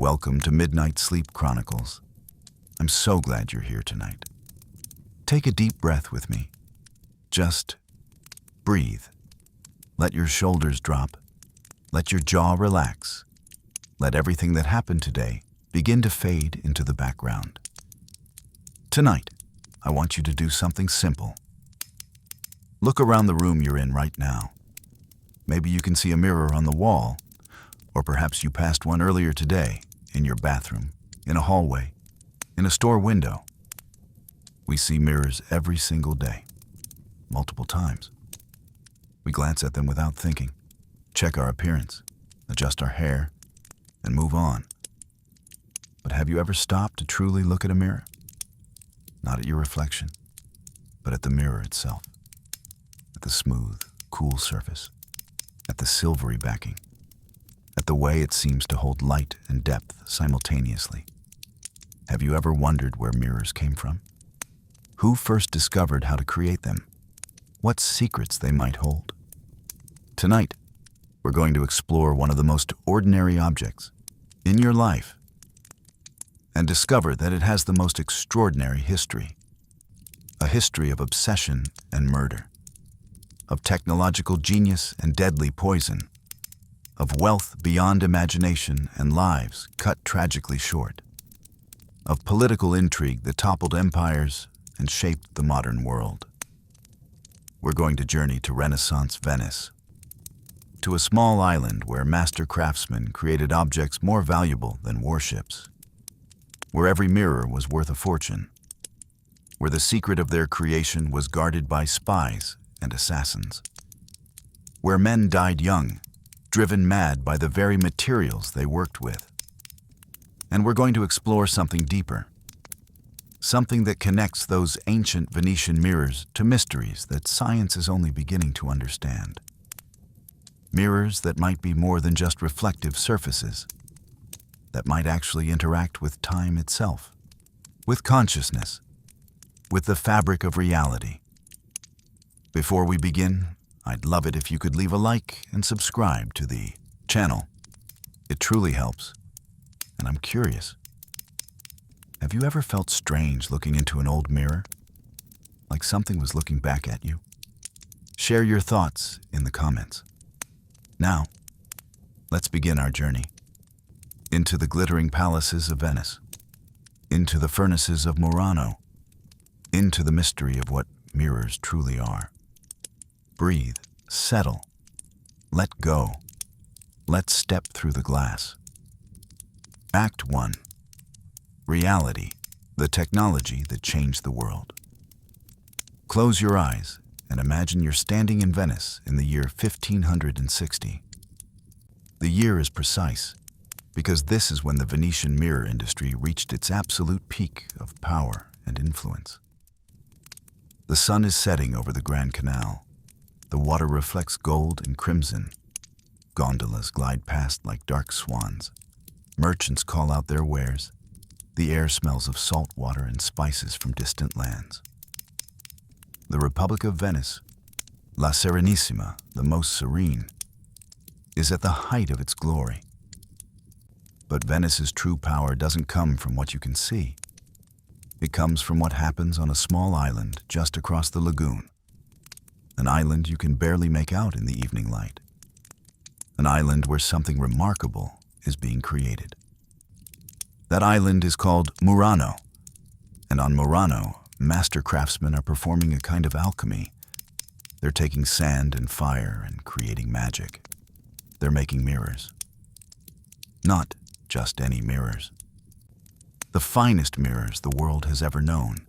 welcome to Midnight Sleep Chronicles. I'm so glad you're here tonight. Take a deep breath with me. Just breathe. Let your shoulders drop. Let your jaw relax. Let everything that happened today begin to fade into the background. Tonight, I want you to do something simple. Look around the room you're in right now. Maybe you can see a mirror on the wall, or perhaps you passed one earlier today in your bathroom, in a hallway, in a store window. We see mirrors every single day, multiple times. We glance at them without thinking, check our appearance, adjust our hair, and move on. But have you ever stopped to truly look at a mirror? Not at your reflection, but at the mirror itself, at the smooth, cool surface, at the silvery backing, at the way it seems to hold light and depth simultaneously. Have you ever wondered where mirrors came from? Who first discovered how to create them? What secrets they might hold? Tonight, we're going to explore one of the most ordinary objects in your life and discover that it has the most extraordinary history. A history of obsession and murder, of technological genius and deadly poison, of wealth beyond imagination and lives cut tragically short, of political intrigue that toppled empires and shaped the modern world. We're going to journey to Renaissance Venice, to a small island where master craftsmen created objects more valuable than warships, where every mirror was worth a fortune, where the secret of their creation was guarded by spies and assassins, where men died young, driven mad by the very materials they worked with. And we're going to explore something deeper, something that connects those ancient Venetian mirrors to mysteries that science is only beginning to understand. Mirrors that might be more than just reflective surfaces, that might actually interact with time itself, with consciousness, with the fabric of reality. Before we begin, I'd love it if you could leave a like and subscribe to the channel. It truly helps. And I'm curious, have you ever felt strange looking into an old mirror? Like something was looking back at you? Share your thoughts in the comments. Now, let's begin our journey. Into the glittering palaces of Venice. Into the furnaces of Murano. Into the mystery of what mirrors truly are. Breathe, settle, let go. Let's step through the glass. Act 1. Reality, the technology that changed the world. Close your eyes and imagine you're standing in Venice in the year 1560. The year is precise because this is when the Venetian mirror industry reached its absolute peak of power and influence. The sun is setting over the Grand Canal. The water reflects gold and crimson. Gondolas glide past like dark swans. Merchants call out their wares. The air smells of salt water and spices from distant lands. The Republic of Venice, La Serenissima, the most serene, is at the height of its glory. But Venice's true power doesn't come from what you can see. It comes from what happens on a small island just across the lagoon. An island you can barely make out in the evening light. An island where something remarkable is being created. That island is called Murano, and on Murano, master craftsmen are performing a kind of alchemy. They're taking sand and fire and creating magic. They're making mirrors. Not just any mirrors. The finest mirrors the world has ever known.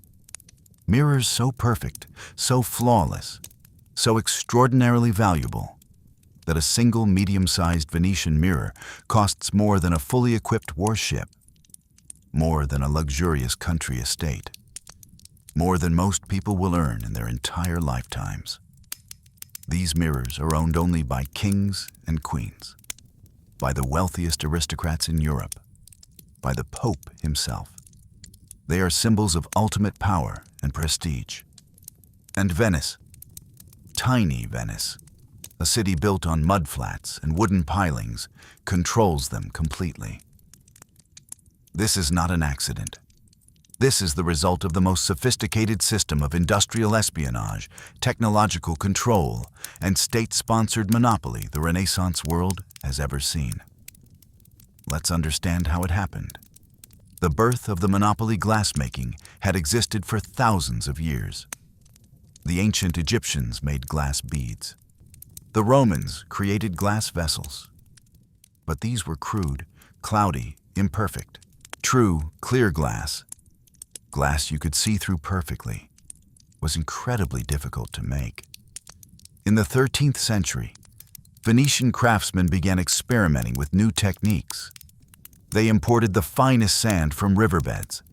Mirrors so perfect, so flawless, so extraordinarily valuable that a single medium-sized Venetian mirror costs more than a fully equipped warship, more than a luxurious country estate, more than most people will earn in their entire lifetimes. These mirrors are owned only by kings and queens, by the wealthiest aristocrats in Europe, by the Pope himself. They are symbols of ultimate power and prestige. And Venice, tiny Venice, a city built on mudflats and wooden pilings, controls them completely. This is not an accident. This is the result of the most sophisticated system of industrial espionage, technological control, and state-sponsored monopoly the Renaissance world has ever seen. Let's understand how it happened. The birth of the monopoly glassmaking had existed for thousands of years. The ancient Egyptians made glass beads. The Romans created glass vessels. But these were crude, cloudy, imperfect. True, clear glass you could see through perfectly, was incredibly difficult to make. In the 13th century, Venetian craftsmen began experimenting with new techniques. They imported the finest sand from riverbeds.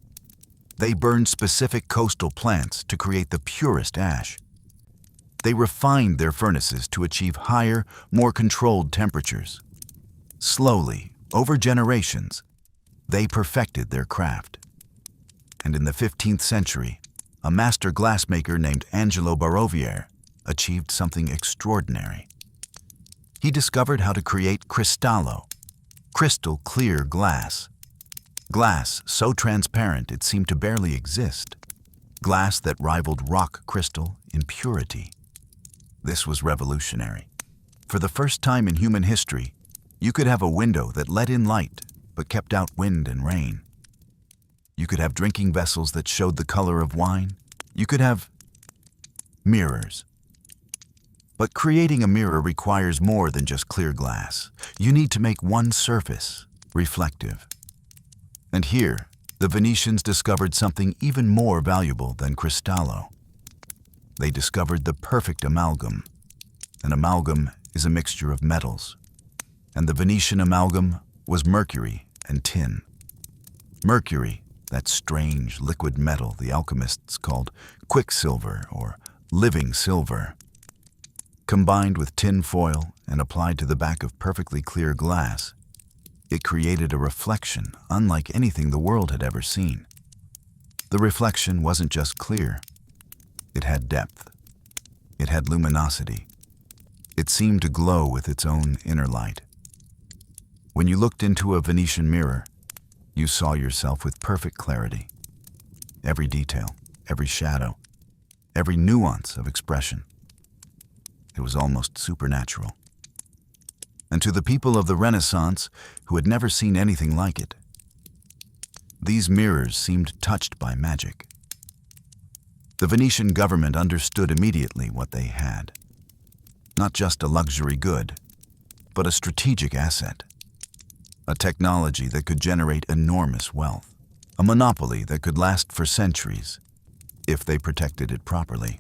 They burned specific coastal plants to create the purest ash. They refined their furnaces to achieve higher, more controlled temperatures. Slowly, over generations, they perfected their craft. And in the 15th century, a master glassmaker named Angelo Baroviere achieved something extraordinary. He discovered how to create cristallo, crystal clear glass. Glass so transparent it seemed to barely exist. Glass that rivaled rock crystal in purity. This was revolutionary. For the first time in human history, you could have a window that let in light but kept out wind and rain. You could have drinking vessels that showed the color of wine. You could have mirrors. But creating a mirror requires more than just clear glass. You need to make one surface reflective. And here, the Venetians discovered something even more valuable than cristallo. They discovered the perfect amalgam. An amalgam is a mixture of metals. And the Venetian amalgam was mercury and tin. Mercury, that strange liquid metal the alchemists called quicksilver or living silver. Combined with tin foil and applied to the back of perfectly clear glass, it created a reflection unlike anything the world had ever seen. The reflection wasn't just clear. It had depth. It had luminosity. It seemed to glow with its own inner light. When you looked into a Venetian mirror, you saw yourself with perfect clarity. Every detail, every shadow, every nuance of expression. It was almost supernatural. And to the people of the Renaissance, who had never seen anything like it, these mirrors seemed touched by magic. The Venetian government understood immediately what they had. Not just a luxury good, but a strategic asset. A technology that could generate enormous wealth. A monopoly that could last for centuries, if they protected it properly.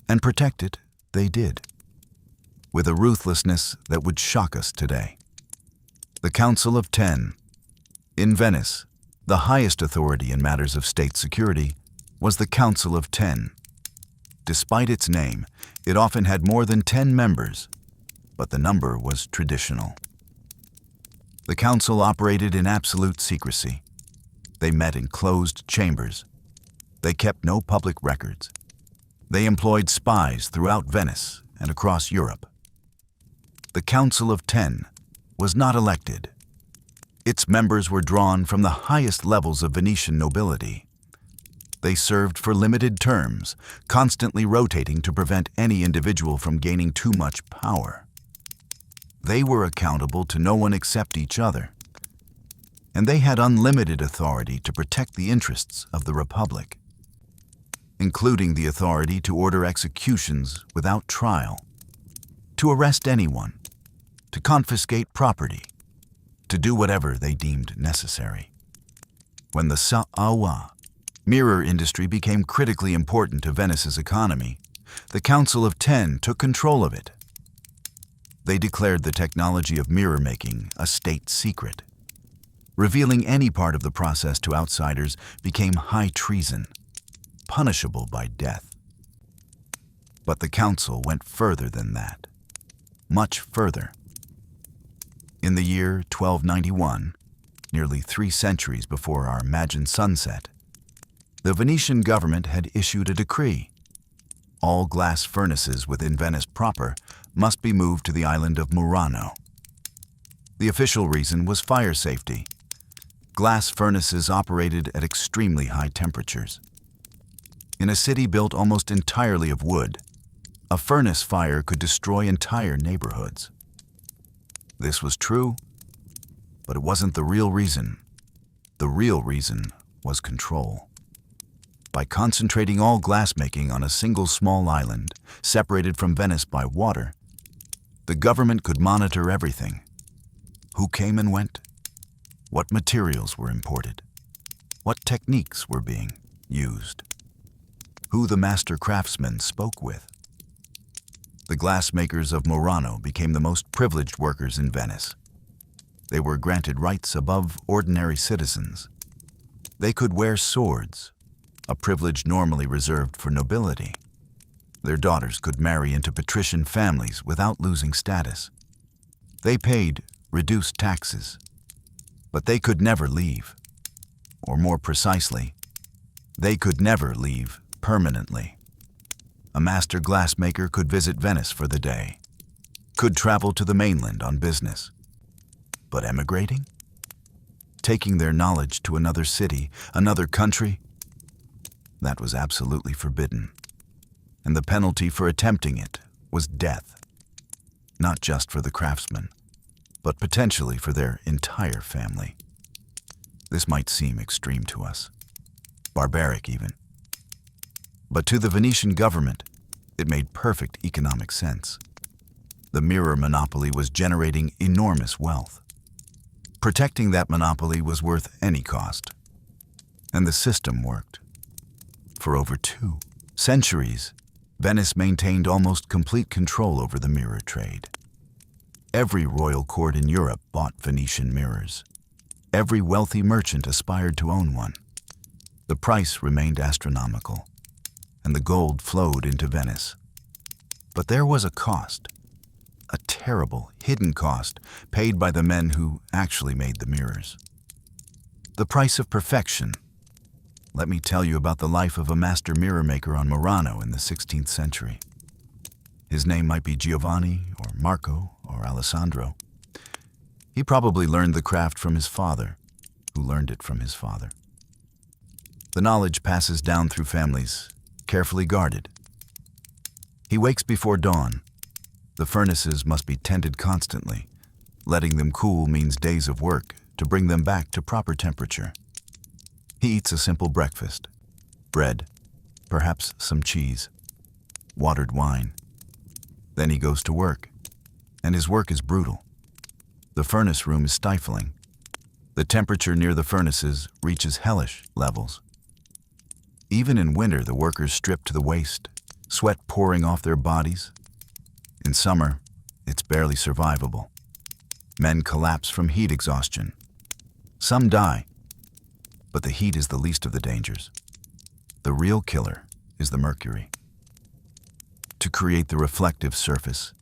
And protect it, they did. With a ruthlessness that would shock us today. The Council of Ten. In Venice, the highest authority in matters of state security was the Council of Ten. Despite its name, it often had more than 10 members, but the number was traditional. The council operated in absolute secrecy. They met in closed chambers. They kept no public records. They employed spies throughout Venice and across Europe. The Council of Ten was not elected. Its members were drawn from the highest levels of Venetian nobility. They served for limited terms, constantly rotating to prevent any individual from gaining too much power. They were accountable to no one except each other, and they had unlimited authority to protect the interests of the Republic, including the authority to order executions without trial, to arrest anyone, to confiscate property, to do whatever they deemed necessary. When the Sa'awa mirror industry became critically important to Venice's economy, the Council of Ten took control of it. They declared the technology of mirror making a state secret. Revealing any part of the process to outsiders became high treason, punishable by death. But the council went further than that, much further. In the year 1291, nearly 3 centuries before our imagined sunset, the Venetian government had issued a decree. All glass furnaces within Venice proper must be moved to the island of Murano. The official reason was fire safety. glass furnaces operated at extremely high temperatures. In a city built almost entirely of wood, a furnace fire could destroy entire neighborhoods. This was true, but it wasn't the real reason. The real reason was control. By concentrating all glassmaking on a single small island, separated from Venice by water, the government could monitor everything. Who came and went? What materials were imported? What techniques were being used? Who the master craftsmen spoke with? The glassmakers of Murano became the most privileged workers in Venice. They were granted rights above ordinary citizens. They could wear swords, a privilege normally reserved for nobility. Their daughters could marry into patrician families without losing status. They paid reduced taxes, but they could never leave. Or more precisely, they could never leave permanently. A master glassmaker could visit Venice for the day, could travel to the mainland on business. But emigrating? Taking their knowledge to another city, another country? That was absolutely forbidden. And the penalty for attempting it was death. Not just for the craftsmen, but potentially for their entire family. This might seem extreme to us, barbaric even. But to the Venetian government, it made perfect economic sense. The mirror monopoly was generating enormous wealth. Protecting that monopoly was worth any cost. And the system worked. For over 2 centuries, Venice maintained almost complete control over the mirror trade. Every royal court in Europe bought Venetian mirrors. Every wealthy merchant aspired to own one. The price remained astronomical, and the gold flowed into Venice. But there was a cost, a terrible, hidden cost paid by the men who actually made the mirrors. The price of perfection. Let me tell you about the life of a master mirror maker on Murano in the 16th century. His name might be Giovanni, or Marco, or Alessandro. He probably learned the craft from his father, who learned it from his father. The knowledge passes down through families, carefully guarded. He wakes before dawn. The furnaces must be tended constantly. Letting them cool means days of work to bring them back to proper temperature. He eats a simple breakfast, bread, perhaps some cheese, watered wine. Then he goes to work, and his work is brutal. The furnace room is stifling. The temperature near the furnaces reaches hellish levels. Even in winter, the workers strip to the waist, sweat pouring off their bodies. In summer, it's barely survivable. Men collapse from heat exhaustion. Some die, but the heat is the least of the dangers. The real killer is the mercury. To create the reflective surface,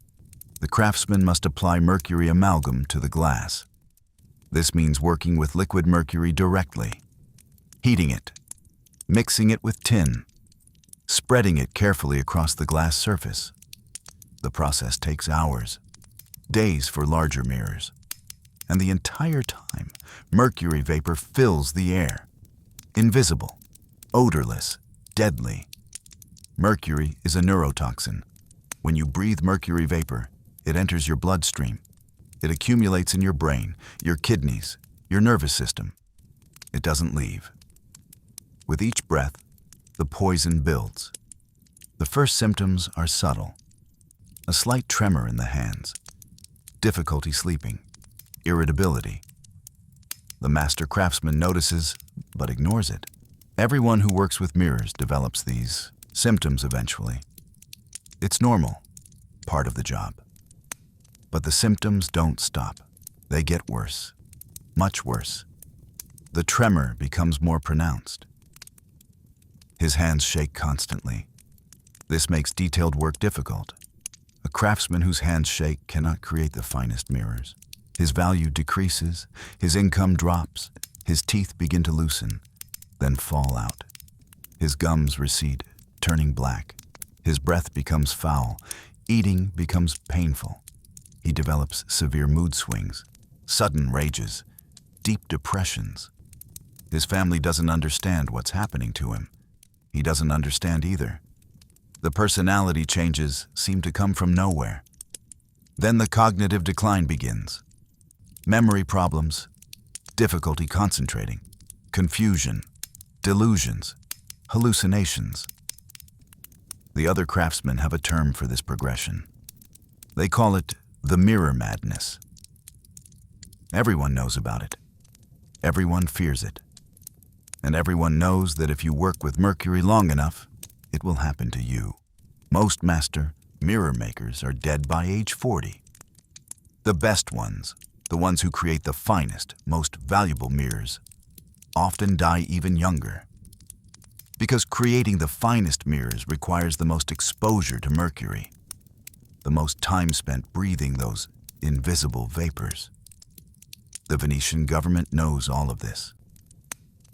the craftsman must apply mercury amalgam to the glass. This means working with liquid mercury directly, heating it, mixing it with tin, spreading it carefully across the glass surface. The process takes hours, days for larger mirrors. And the entire time, mercury vapor fills the air. Invisible, odorless, deadly. Mercury is a neurotoxin. When you breathe mercury vapor, it enters your bloodstream. It accumulates in your brain, your kidneys, your nervous system. It doesn't leave. With each breath, the poison builds. The first symptoms are subtle. A slight tremor in the hands, difficulty sleeping, irritability. The master craftsman notices, but ignores it. Everyone who works with mirrors develops these symptoms eventually. It's normal, part of the job. But the symptoms don't stop. They get worse, much worse. The tremor becomes more pronounced. His hands shake constantly. This makes detailed work difficult. A craftsman whose hands shake cannot create the finest mirrors. His value decreases, his income drops, his teeth begin to loosen, then fall out. His gums recede, turning black. His breath becomes foul. Eating becomes painful. He develops severe mood swings, sudden rages, deep depressions. His family doesn't understand what's happening to him. He doesn't understand either. The personality changes seem to come from nowhere. Then the cognitive decline begins. Memory problems, difficulty concentrating, confusion, delusions, hallucinations. The other craftsmen have a term for this progression. They call it the mirror madness. Everyone knows about it. Everyone fears it. And everyone knows that if you work with Mercury long enough, it will happen to you. Most master mirror makers are dead by age 40. The best ones, the ones who create the finest, most valuable mirrors, often die even younger. Because creating the finest mirrors requires the most exposure to Mercury, the most time spent breathing those invisible vapors. The Venetian government knows all of this.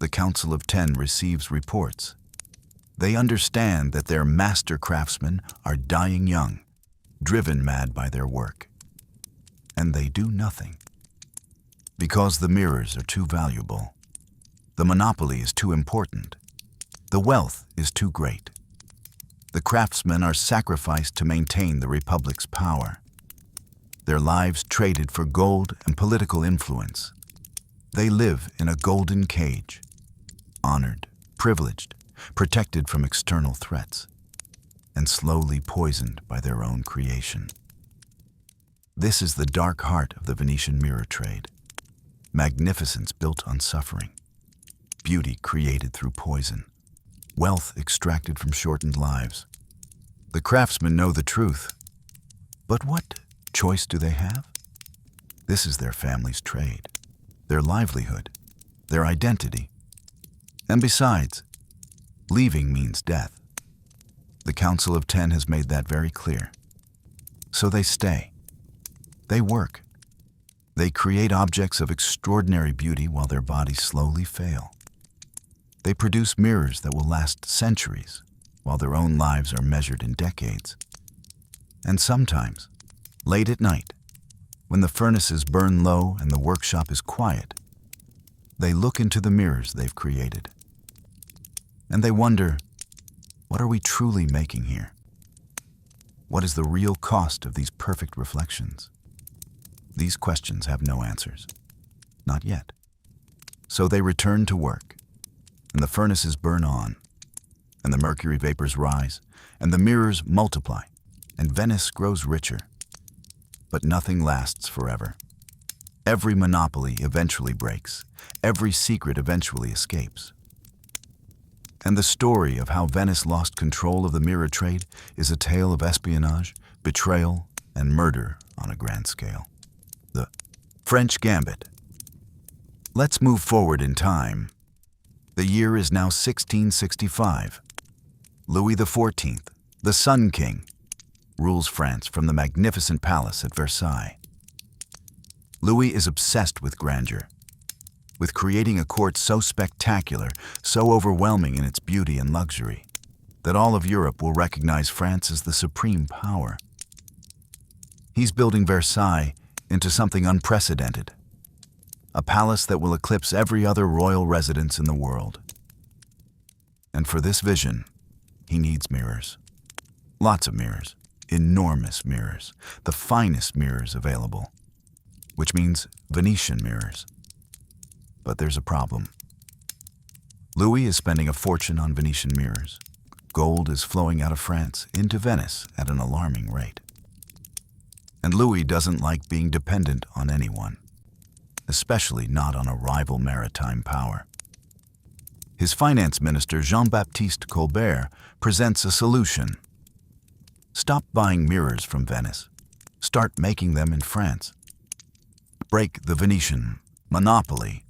The Council of 10 receives reports. They understand that their master craftsmen are dying young, driven mad by their work. And they do nothing. Because the mirrors are too valuable. The monopoly is too important. The wealth is too great. The craftsmen are sacrificed to maintain the Republic's power. Their lives traded for gold and political influence. They live in a golden cage, honored, privileged, protected from external threats, and slowly poisoned by their own creation. This is the dark heart of the Venetian mirror trade. Magnificence built on suffering, beauty created through poison, wealth extracted from shortened lives. The craftsmen know the truth, but what choice do they have? This is their family's trade, their livelihood, their identity. And besides, leaving means death. The Council of 10 has made that very clear. So they stay. They work. They create objects of extraordinary beauty while their bodies slowly fail. They produce mirrors that will last centuries, while their own lives are measured in decades. And sometimes, late at night, when the furnaces burn low and the workshop is quiet, they look into the mirrors they've created. And they wonder, what are we truly making here? What is the real cost of these perfect reflections? These questions have no answers. Not yet. So they return to work, and the furnaces burn on, and the mercury vapors rise, and the mirrors multiply, and Venice grows richer. But nothing lasts forever. Every monopoly eventually breaks. Every secret eventually escapes. And the story of how Venice lost control of the mirror trade is a tale of espionage, betrayal, and murder on a grand scale. The French Gambit. Let's move forward in time. The year is now 1665. Louis XIV, the Sun King, rules France from the magnificent palace at Versailles. Louis is obsessed with grandeur, with creating a court so spectacular, so overwhelming in its beauty and luxury, that all of Europe will recognize France as the supreme power. He's building Versailles into something unprecedented, a palace that will eclipse every other royal residence in the world. And for this vision, he needs mirrors. Lots of mirrors, enormous mirrors, the finest mirrors available, which means Venetian mirrors. But there's a problem. Louis is spending a fortune on Venetian mirrors. Gold is flowing out of France into Venice at an alarming rate. And Louis doesn't like being dependent on anyone, especially not on a rival maritime power. His finance minister, Jean-Baptiste Colbert, presents a solution. Stop buying mirrors from Venice. Start making them in France. Break the Venetian monopoly.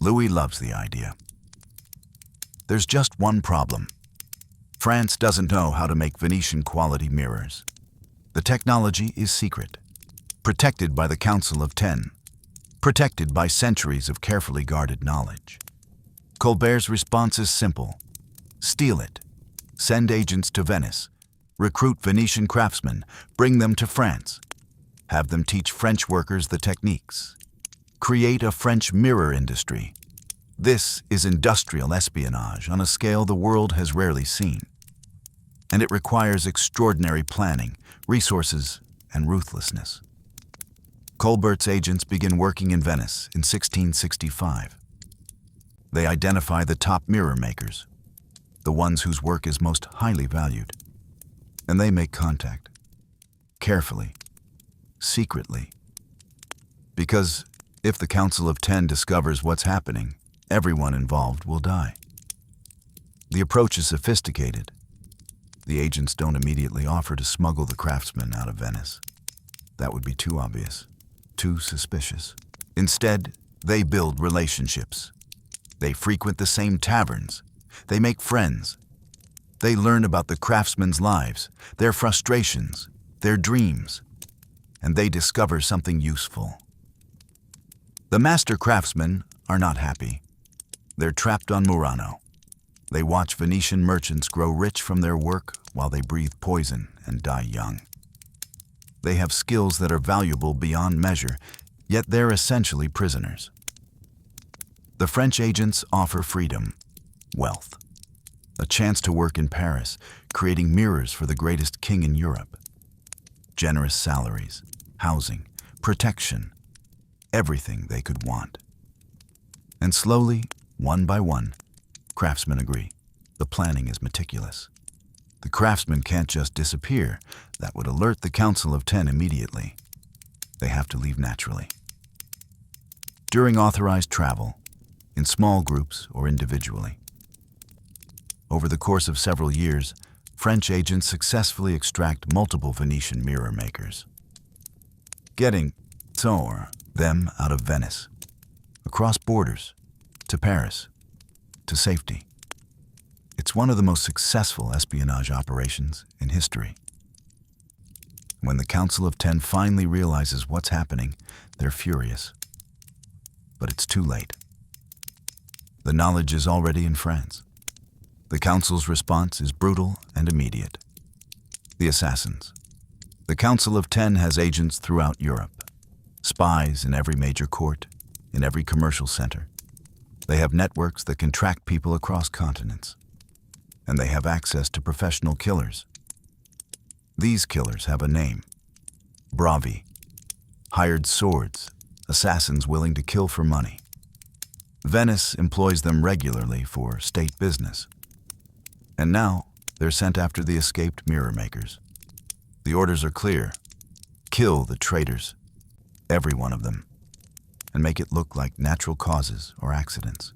Louis loves the idea. There's just one problem. France doesn't know how to make Venetian quality mirrors. The technology is secret, protected by the Council of 10, protected by centuries of carefully guarded knowledge. Colbert's response is simple. Steal it. Send agents to Venice. Recruit Venetian craftsmen. Bring them to France. Have them teach French workers the techniques. Create a French mirror industry. This is industrial espionage on a scale the world has rarely seen. And it requires extraordinary planning, resources, and ruthlessness. Colbert's agents begin working in Venice in 1665. They identify the top mirror makers, the ones whose work is most highly valued, and they make contact, carefully, secretly. Because if the Council of 10 discovers what's happening, everyone involved will die. The approach is sophisticated. The agents don't immediately offer to smuggle the craftsmen out of Venice. That would be too obvious, too suspicious. Instead, they build relationships. They frequent the same taverns. They make friends. They learn about the craftsmen's lives, their frustrations, their dreams, and they discover something useful. The master craftsmen are not happy. They're trapped on Murano. They watch Venetian merchants grow rich from their work while they breathe poison and die young. They have skills that are valuable beyond measure, yet they're essentially prisoners. The French agents offer freedom, wealth, a chance to work in Paris, creating mirrors for the greatest king in Europe. Generous salaries, housing, protection, everything they could want. And slowly, one by one, craftsmen agree. The planning is meticulous. The craftsmen can't just disappear. That would alert the Council of 10 immediately. They have to leave naturally. During authorized travel, in small groups or individually. Over the course of several years, French agents successfully extract multiple Venetian mirror makers, getting them out of Venice, across borders, to Paris, to safety. It's one of the most successful espionage operations in history. When the Council of 10 finally realizes what's happening, they're furious. But it's too late. The knowledge is already in France. The Council's response is brutal and immediate. The assassins. The Council of 10 has agents throughout Europe, spies in every major court, in every commercial center. They have networks that can track people across continents. And they have access to professional killers. These killers have a name: bravi, hired swords, assassins willing to kill for money. Venice employs them regularly for state business. And now, they're sent after the escaped mirror makers. The orders are clear: kill the traitors, every one of them, and make it look like natural causes or accidents.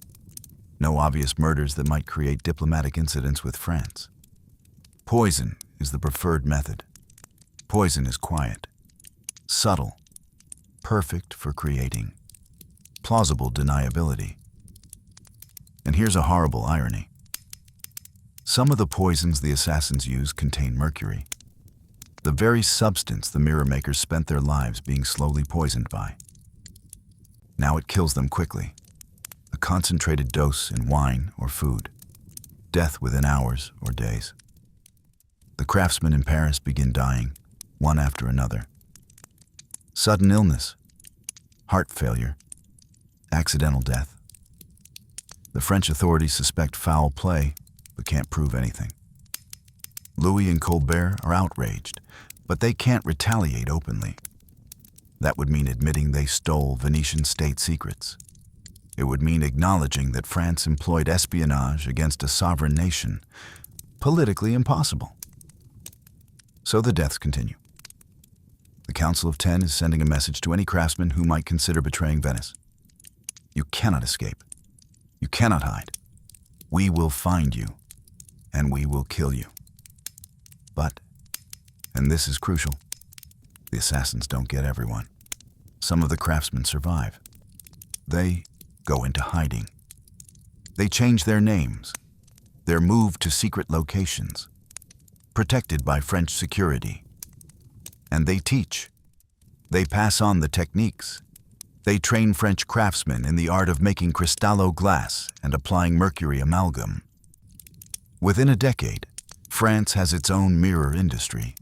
No obvious murders that might create diplomatic incidents with France. Poison is the preferred method. Poison is quiet, subtle, perfect for creating plausible deniability. And here's a horrible irony. Some of the poisons the assassins use contain mercury, the very substance the mirror makers spent their lives being slowly poisoned by. Now it kills them quickly. A concentrated dose in wine or food. Death within hours or days. The craftsmen in Paris begin dying, one after another. Sudden illness, heart failure, accidental death. The French authorities suspect foul play, but can't prove anything. Louis and Colbert are outraged, but they can't retaliate openly. That would mean admitting they stole Venetian state secrets. It would mean acknowledging that France employed espionage against a sovereign nation. Politically impossible. So the deaths continue. The Council of 10 is sending a message to any craftsman who might consider betraying Venice. You cannot escape. You cannot hide. We will find you, and we will kill you. But, and this is crucial, the assassins don't get everyone. Some of the craftsmen survive. They go into hiding. They change their names. They're moved to secret locations, protected by French security. And they teach. They pass on the techniques. They train French craftsmen in the art of making cristallo glass and applying mercury amalgam. Within a decade, France has its own mirror industry.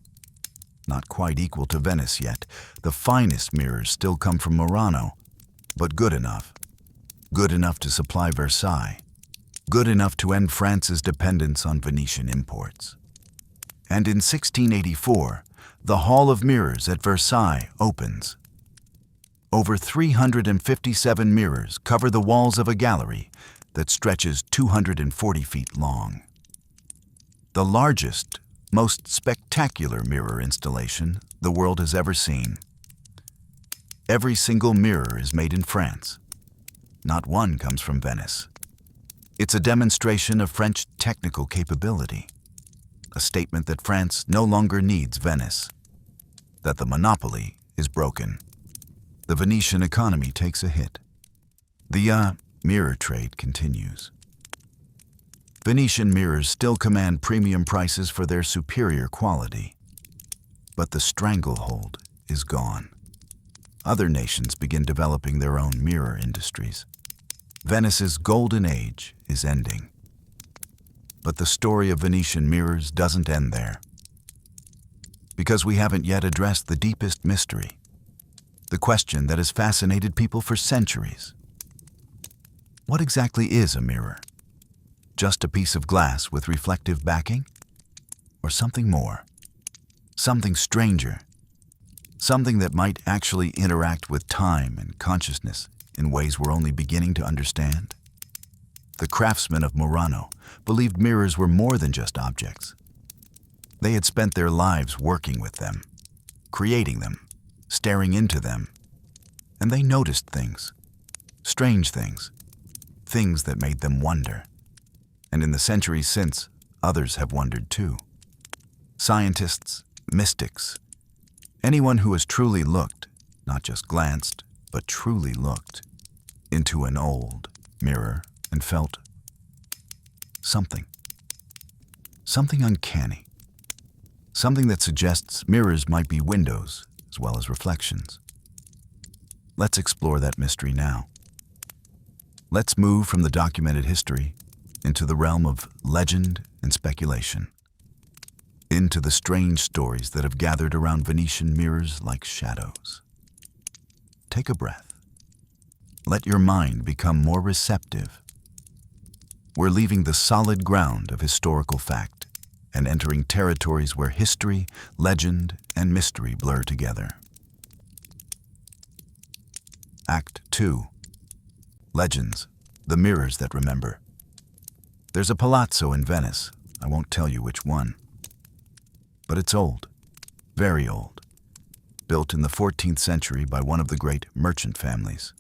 Not quite equal to Venice yet. The finest mirrors still come from Murano, but good enough. good enough to supply Versailles, good enough to end France's dependence on Venetian imports. And in 1684, the Hall of Mirrors at Versailles opens. Over 357 mirrors cover the walls of a gallery that stretches 240 feet long. The largest, most spectacular mirror installation the world has ever seen. Every single mirror is made in France. Not one comes from Venice. It's a demonstration of French technical capability, a statement that France no longer needs Venice, that the monopoly is broken. The Venetian economy takes a hit. The mirror trade continues. Venetian mirrors still command premium prices for their superior quality, but the stranglehold is gone. Other nations begin developing their own mirror industries. Venice's golden age is ending. But the story of Venetian mirrors doesn't end there, because we haven't yet addressed the deepest mystery, the question that has fascinated people for centuries. What exactly is a mirror? Just a piece of glass with reflective backing? Or something more? Something stranger? Something that might actually interact with time and consciousness in ways we're only beginning to understand? The craftsmen of Murano believed mirrors were more than just objects. They had spent their lives working with them, creating them, staring into them, and they noticed things, strange things, things that made them wonder. And in the centuries since, others have wondered too. Scientists, mystics, anyone who has truly looked, not just glanced, but truly looked, into an old mirror and felt something uncanny, something that suggests mirrors might be windows as well as reflections. Let's explore that mystery now. Let's move from the documented history into the realm of legend and speculation, into the strange stories that have gathered around Venetian mirrors like shadows. Take a breath. Let your mind become more receptive. We're leaving the solid ground of historical fact and entering territories where history, legend, and mystery blur together. Act 2. Legends, the mirrors that remember. There's a palazzo in Venice. I won't tell you which one. But it's old, very old, built in the 14th century by one of the great merchant families.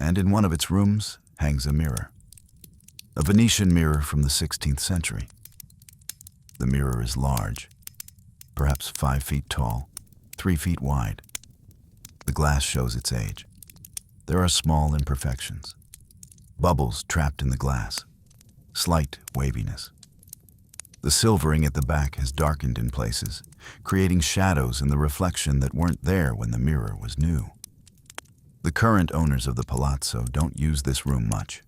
And in one of its rooms hangs a mirror. A Venetian mirror from the 16th century. The mirror is large, perhaps 5 feet tall, 3 feet wide. The glass shows its age. There are small imperfections, bubbles trapped in the glass, slight waviness. The silvering at the back has darkened in places, creating shadows in the reflection that weren't there when the mirror was new. The current owners of the palazzo don't use this room much.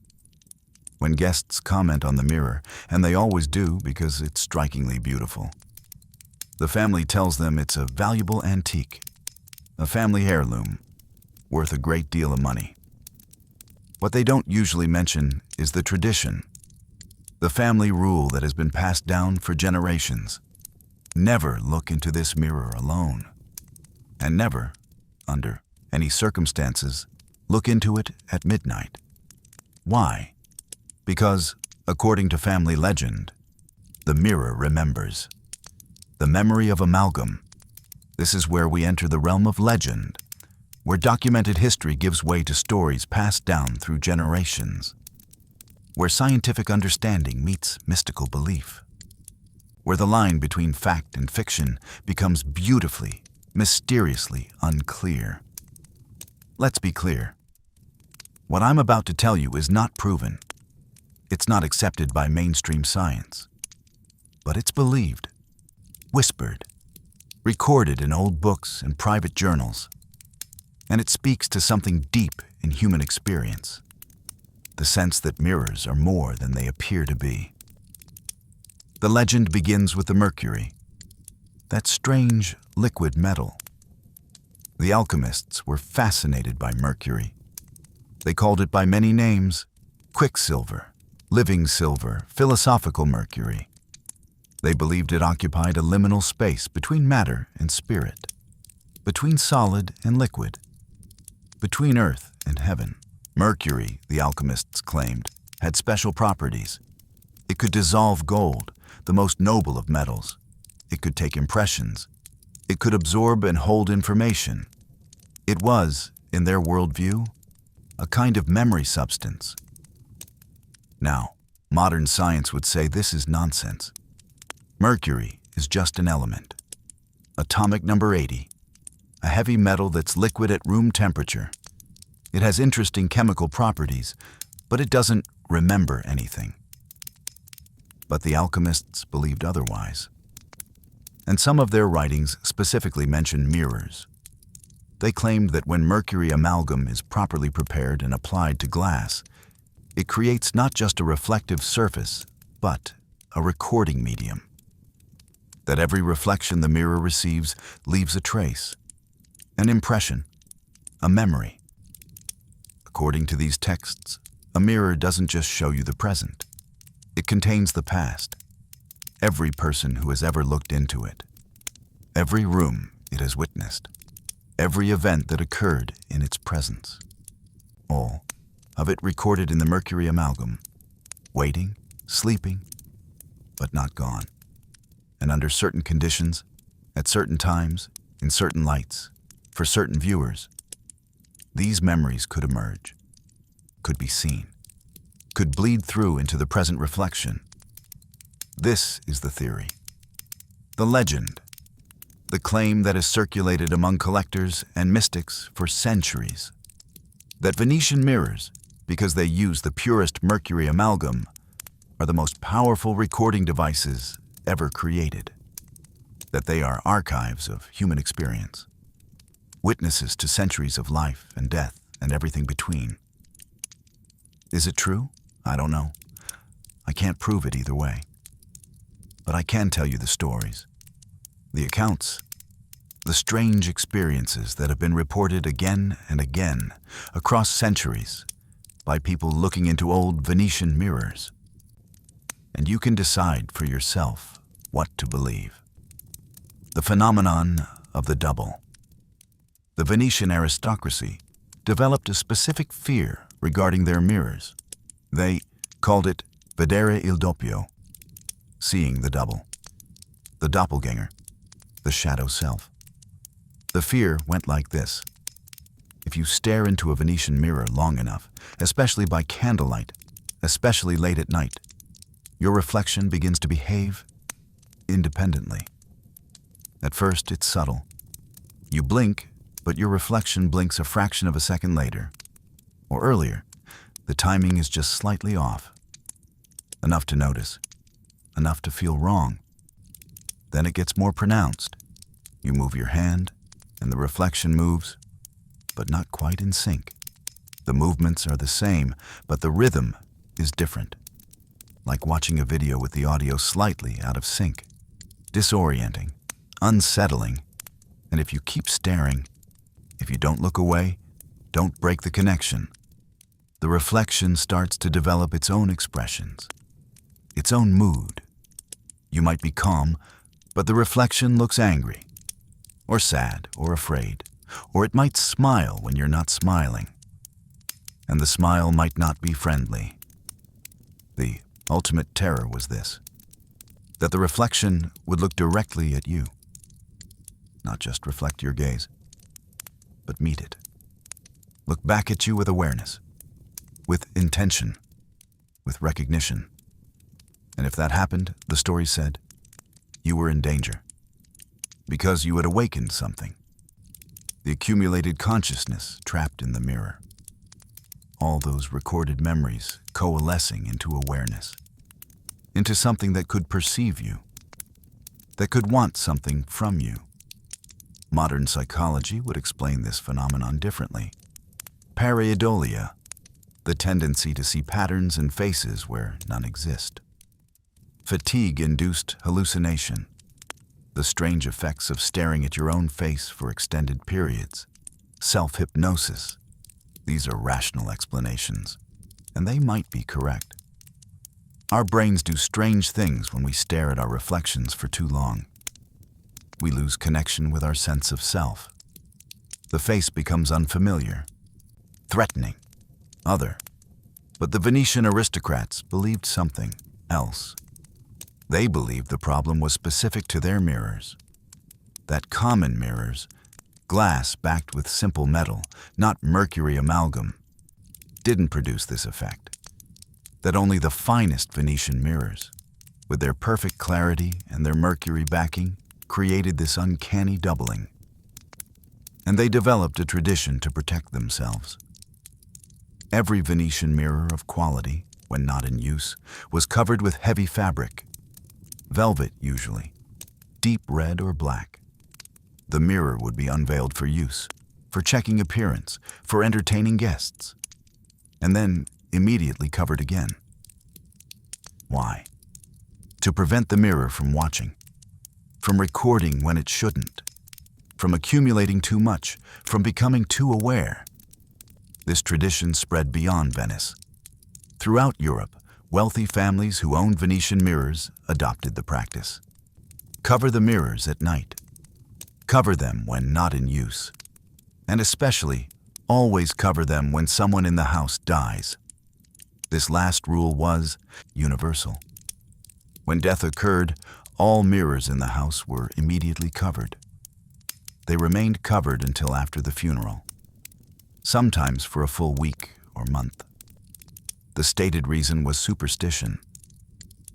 When guests comment on the mirror, and they always do because it's strikingly beautiful, the family tells them it's a valuable antique, a family heirloom, worth a great deal of money. What they don't usually mention is the tradition, the family rule that has been passed down for generations. Never look into this mirror alone, and never, under any circumstances, look into it at midnight. Why? Because, according to family legend, the mirror remembers. The memory of amalgam. This is where we enter the realm of legend, where documented history gives way to stories passed down through generations, where scientific understanding meets mystical belief, where the line between fact and fiction becomes beautifully, mysteriously unclear. Let's be clear. What I'm about to tell you is not proven. It's not accepted by mainstream science. But it's believed, whispered, recorded in old books and private journals. And it speaks to something deep in human experience, the sense that mirrors are more than they appear to be. The legend begins with the Mercury, that strange liquid metal. The alchemists were fascinated by Mercury. They called it by many names: quicksilver, living silver, philosophical Mercury. They believed it occupied a liminal space between matter and spirit, between solid and liquid, between earth and heaven. Mercury, the alchemists claimed, had special properties. It could dissolve gold, the most noble of metals. It could take impressions. It could absorb and hold information. It was, in their worldview, a kind of memory substance. Now, modern science would say this is nonsense. Mercury is just an element. Atomic number 80, a heavy metal that's liquid at room temperature. It has interesting chemical properties, but it doesn't remember anything. But the alchemists believed otherwise. And some of their writings specifically mention mirrors. They claimed that when mercury amalgam is properly prepared and applied to glass, it creates not just a reflective surface, but a recording medium. That every reflection the mirror receives leaves a trace, an impression, a memory. According to these texts, a mirror doesn't just show you the present. It contains the past, every person who has ever looked into it, every room it has witnessed, every event that occurred in its presence. All of it recorded in the mercury amalgam, waiting, sleeping, but not gone. And under certain conditions, at certain times, in certain lights, for certain viewers, these memories could emerge, could be seen, could bleed through into the present reflection. This is the theory, the legend, the claim that has circulated among collectors and mystics for centuries, that Venetian mirrors, because they use the purest mercury amalgam, are the most powerful recording devices ever created, that they are archives of human experience, witnesses to centuries of life and death and everything between. Is it true? I don't know. I can't prove it either way. But I can tell you the stories, the accounts, the strange experiences that have been reported again and again across centuries by people looking into old Venetian mirrors. And you can decide for yourself what to believe. The phenomenon of the double. The Venetian aristocracy developed a specific fear regarding their mirrors. They called it vedere il doppio, seeing the double, the doppelganger, the shadow self. The fear went like this. If you stare into a Venetian mirror long enough, especially by candlelight, especially late at night, your reflection begins to behave independently. At first, it's subtle. You blink, but your reflection blinks a fraction of a second later. Or earlier, the timing is just slightly off. Enough to notice, enough to feel wrong. Then it gets more pronounced. You move your hand, and the reflection moves, but not quite in sync. The movements are the same, but the rhythm is different. Like watching a video with the audio slightly out of sync. Disorienting, unsettling, and if you keep staring, if you don't look away, don't break the connection, the reflection starts to develop its own expressions, its own mood. You might be calm, but the reflection looks angry, or sad, or afraid, or it might smile when you're not smiling. And the smile might not be friendly. The ultimate terror was this, that the reflection would look directly at you. Not just reflect your gaze, but meet it. Look back at you with awareness, with intention, with recognition. And if that happened, the story said, you were in danger. Because you had awakened something. The accumulated consciousness trapped in the mirror. All those recorded memories coalescing into awareness, into something that could perceive you, that could want something from you. Modern psychology would explain this phenomenon differently. Pareidolia, the tendency to see patterns and faces where none exist. Fatigue-induced hallucination, the strange effects of staring at your own face for extended periods. Self-hypnosis, These are rational explanations, and they might be correct. Our brains do strange things when we stare at our reflections for too long. We lose connection with our sense of self. The face becomes unfamiliar, threatening, other. But the Venetian aristocrats believed something else. They believed the problem was specific to their mirrors. That common mirrors, glass backed with simple metal, not mercury amalgam, didn't produce this effect. That only the finest Venetian mirrors, with their perfect clarity and their mercury backing, created this uncanny doubling. And they developed a tradition to protect themselves. Every Venetian mirror of quality, when not in use, was covered with heavy fabric, velvet usually, deep red or black. The mirror would be unveiled for use, for checking appearance, for entertaining guests, and then immediately covered again. Why? To prevent the mirror from watching, from recording when it shouldn't, from accumulating too much, from becoming too aware. This tradition spread beyond Venice. Throughout Europe, wealthy families who owned Venetian mirrors adopted the practice. Cover the mirrors at night. Cover them when not in use. And especially, always cover them when someone in the house dies. This last rule was universal. When death occurred, all mirrors in the house were immediately covered. They remained covered until after the funeral, sometimes for a full week or month. The stated reason was superstition.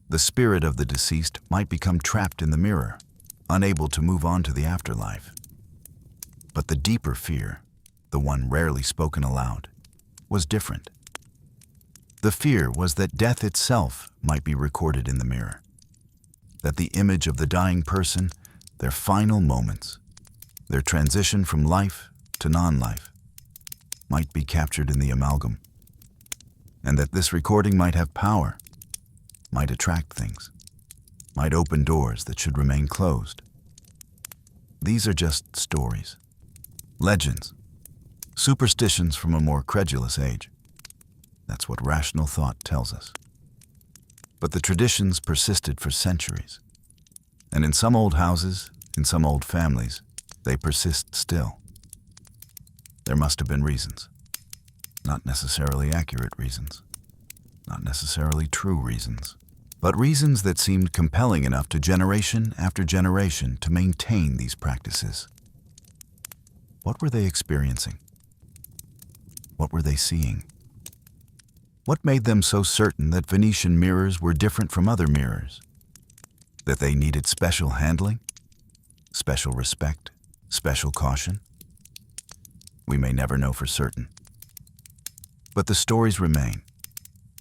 The spirit of the deceased might become trapped in the mirror, unable to move on to the afterlife. But the deeper fear, the one rarely spoken aloud, was different. The fear was that death itself might be recorded in the mirror, that the image of the dying person, their final moments, their transition from life to non-life, might be captured in the amalgam, and that this recording might have power, might attract things, might open doors that should remain closed. These are just stories, legends, superstitions from a more credulous age. That's what rational thought tells us. But the traditions persisted for centuries, and in some old houses, in some old families, they persist still. There must have been reasons, not necessarily accurate reasons, not necessarily true reasons, but reasons that seemed compelling enough to generation after generation to maintain these practices. What were they experiencing? What were they seeing? What made them so certain that Venetian mirrors were different from other mirrors? That they needed special handling, special respect, special caution? We may never know for certain. But the stories remain,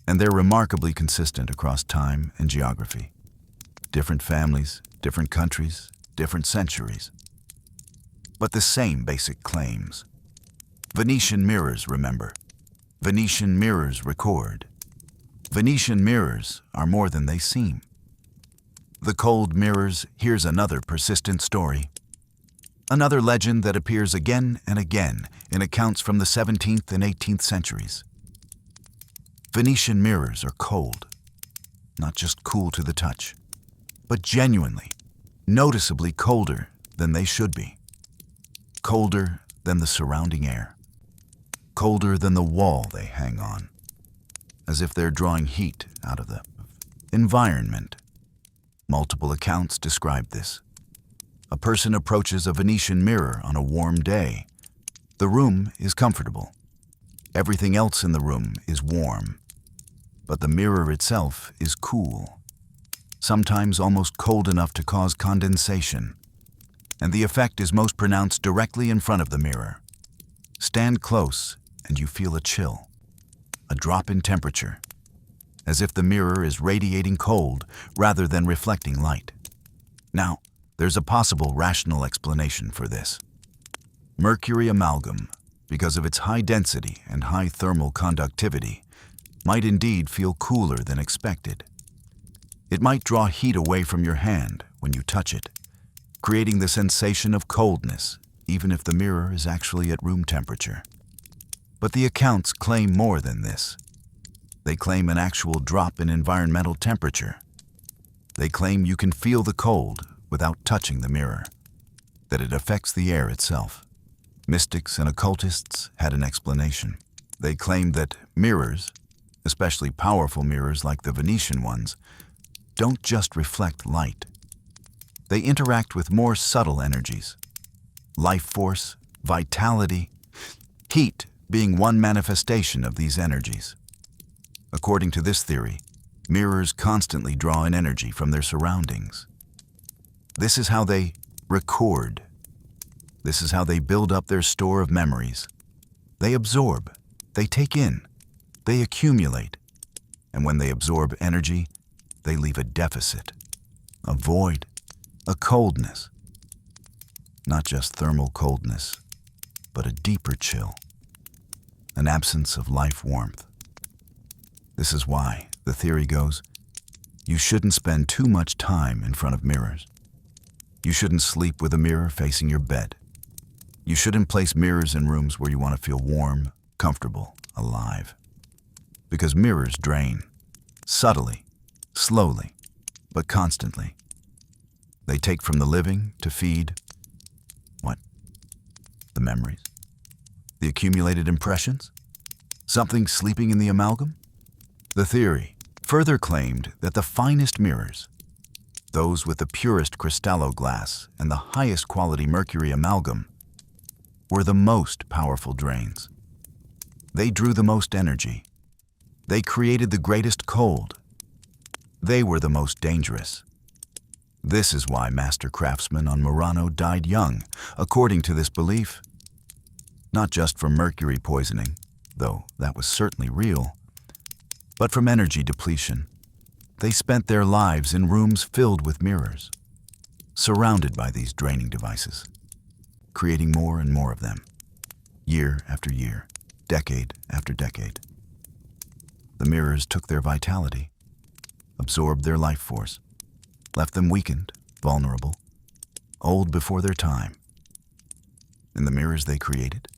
and they're remarkably consistent across time and geography. Different families, different countries, different centuries. But the same basic claims. Venetian mirrors remember. Venetian mirrors record. Venetian mirrors are more than they seem. The cold mirrors, here's another persistent story. Another legend that appears again and again in accounts from the 17th and 18th centuries. Venetian mirrors are cold, not just cool to the touch, but genuinely, noticeably colder than they should be. Colder than the surrounding air. Colder than the wall they hang on, as if they're drawing heat out of the environment. Multiple accounts describe this. A person approaches a Venetian mirror on a warm day. The room is comfortable. Everything else in the room is warm, but the mirror itself is cool, sometimes almost cold enough to cause condensation, and the effect is most pronounced directly in front of the mirror. Stand close and you feel a chill, a drop in temperature, as if the mirror is radiating cold rather than reflecting light. Now, there's a possible rational explanation for this. Mercury amalgam, because of its high density and high thermal conductivity, might indeed feel cooler than expected. It might draw heat away from your hand when you touch it, creating the sensation of coldness, even if the mirror is actually at room temperature. But the accounts claim more than this. They claim an actual drop in environmental temperature. They claim you can feel the cold without touching the mirror, that it affects the air itself. Mystics and occultists had an explanation. They claimed that mirrors, especially powerful mirrors like the Venetian ones, don't just reflect light. They interact with more subtle energies. Life force, vitality, heat being one manifestation of these energies. According to this theory, mirrors constantly draw in energy from their surroundings. This is how they record. This is how they build up their store of memories. They absorb, they take in, they accumulate, and when they absorb energy, they leave a deficit, a void, a coldness. Not just thermal coldness, but a deeper chill, an absence of life warmth. This is why, the theory goes, you shouldn't spend too much time in front of mirrors. You shouldn't sleep with a mirror facing your bed. You shouldn't place mirrors in rooms where you want to feel warm, comfortable, alive. Because mirrors drain, subtly, slowly, but constantly. They take from the living to feed, what? The memories? The accumulated impressions? Something sleeping in the amalgam? The theory further claimed that the finest mirrors, those with the purest crystallo glass and the highest quality mercury amalgam, were the most powerful drains. They drew the most energy. They created the greatest cold. They were the most dangerous. This is why master craftsmen on Murano died young, according to this belief. Not just from mercury poisoning, though that was certainly real, but from energy depletion. They spent their lives in rooms filled with mirrors, surrounded by these draining devices, creating more and more of them, year after year, decade after decade. The mirrors took their vitality, absorbed their life force, left them weakened, vulnerable, old before their time. And the mirrors they created,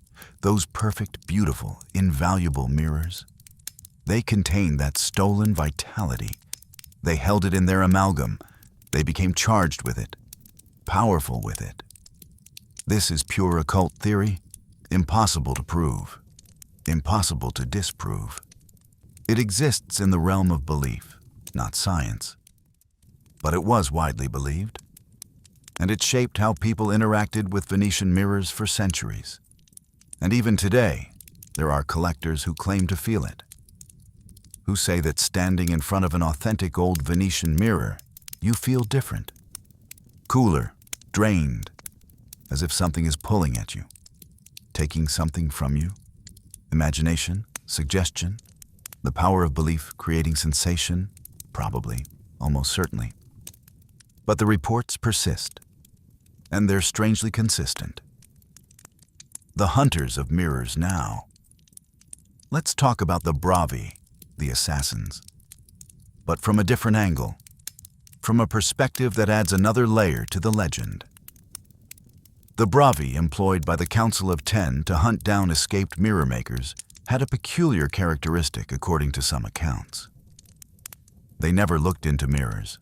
those perfect, beautiful, invaluable mirrors, they contained that stolen vitality. They held it in their amalgam. They became charged with it, powerful with it. This is pure occult theory, impossible to prove, impossible to disprove. It exists in the realm of belief, not science. But it was widely believed, and it shaped how people interacted with Venetian mirrors for centuries. And even today, there are collectors who claim to feel it, who say that standing in front of an authentic old Venetian mirror, you feel different, cooler, drained, as if something is pulling at you, taking something from you. Imagination, suggestion, the power of belief creating sensation, probably, almost certainly. But the reports persist, and they're strangely consistent. The hunters of mirrors now. Let's talk about the bravi, the assassins, but from a different angle, from a perspective that adds another layer to the legend. The bravi employed by the Council of Ten to hunt down escaped mirror makers had a peculiar characteristic according to some accounts. They never looked into mirrors,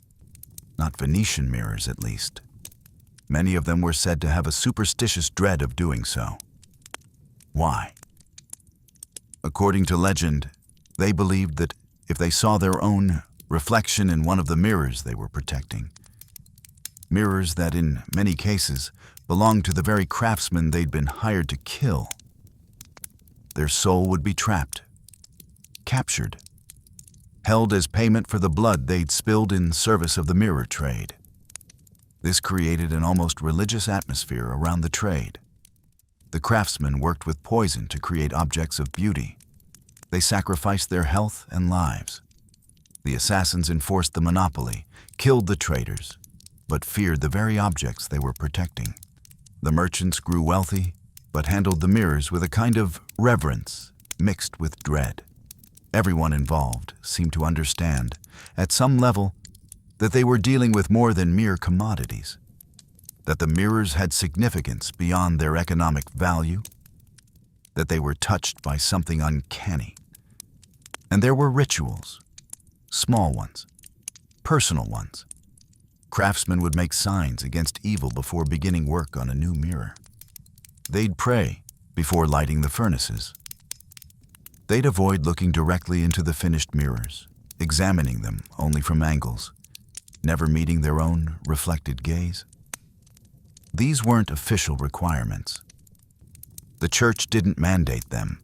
not Venetian mirrors at least. Many of them were said to have a superstitious dread of doing so. Why? According to legend, they believed that if they saw their own reflection in one of the mirrors they were protecting, mirrors that in many cases belonged to the very craftsmen they'd been hired to kill, their soul would be trapped, captured, held as payment for the blood they'd spilled in service of the mirror trade. This created an almost religious atmosphere around the trade. The craftsmen worked with poison to create objects of beauty. They sacrificed their health and lives. The assassins enforced the monopoly, killed the traders, but feared the very objects they were protecting. The merchants grew wealthy, but handled the mirrors with a kind of reverence mixed with dread. Everyone involved seemed to understand, at some level, that they were dealing with more than mere commodities, that the mirrors had significance beyond their economic value, that they were touched by something uncanny. And there were rituals, small ones, personal ones. Craftsmen would make signs against evil before beginning work on a new mirror. They'd pray before lighting the furnaces. They'd avoid looking directly into the finished mirrors, examining them only from angles, never meeting their own reflected gaze. These weren't official requirements. The church didn't mandate them.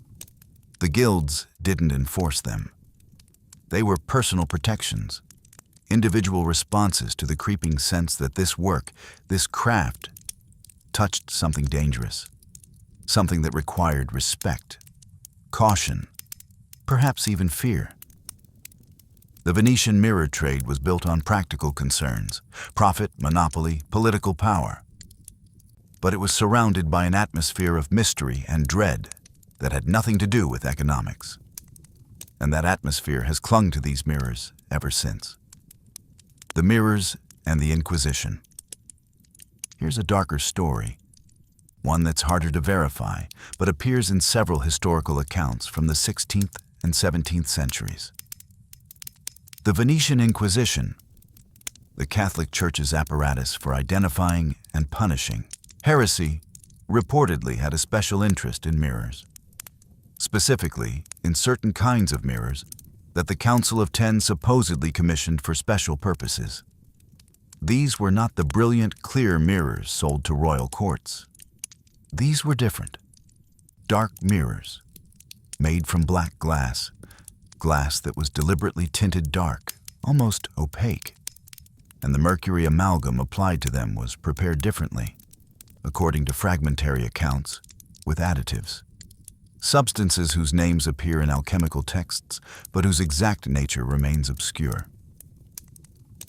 The guilds didn't enforce them. They were personal protections, individual responses to the creeping sense that this work, this craft, touched something dangerous, something that required respect, caution, perhaps even fear. The Venetian mirror trade was built on practical concerns, profit, monopoly, political power. But it was surrounded by an atmosphere of mystery and dread that had nothing to do with economics. And that atmosphere has clung to these mirrors ever since. The mirrors and the Inquisition. Here's a darker story, one that's harder to verify, but appears in several historical accounts from the 16th and 17th centuries. The Venetian Inquisition, the Catholic Church's apparatus for identifying and punishing heresy, reportedly had a special interest in mirrors. Specifically, in certain kinds of mirrors that the Council of Ten supposedly commissioned for special purposes. These were not the brilliant, clear mirrors sold to royal courts. These were different. Dark mirrors, made from black glass that was deliberately tinted dark, almost opaque, and the mercury amalgam applied to them was prepared differently, according to fragmentary accounts, with additives. Substances whose names appear in alchemical texts, but whose exact nature remains obscure.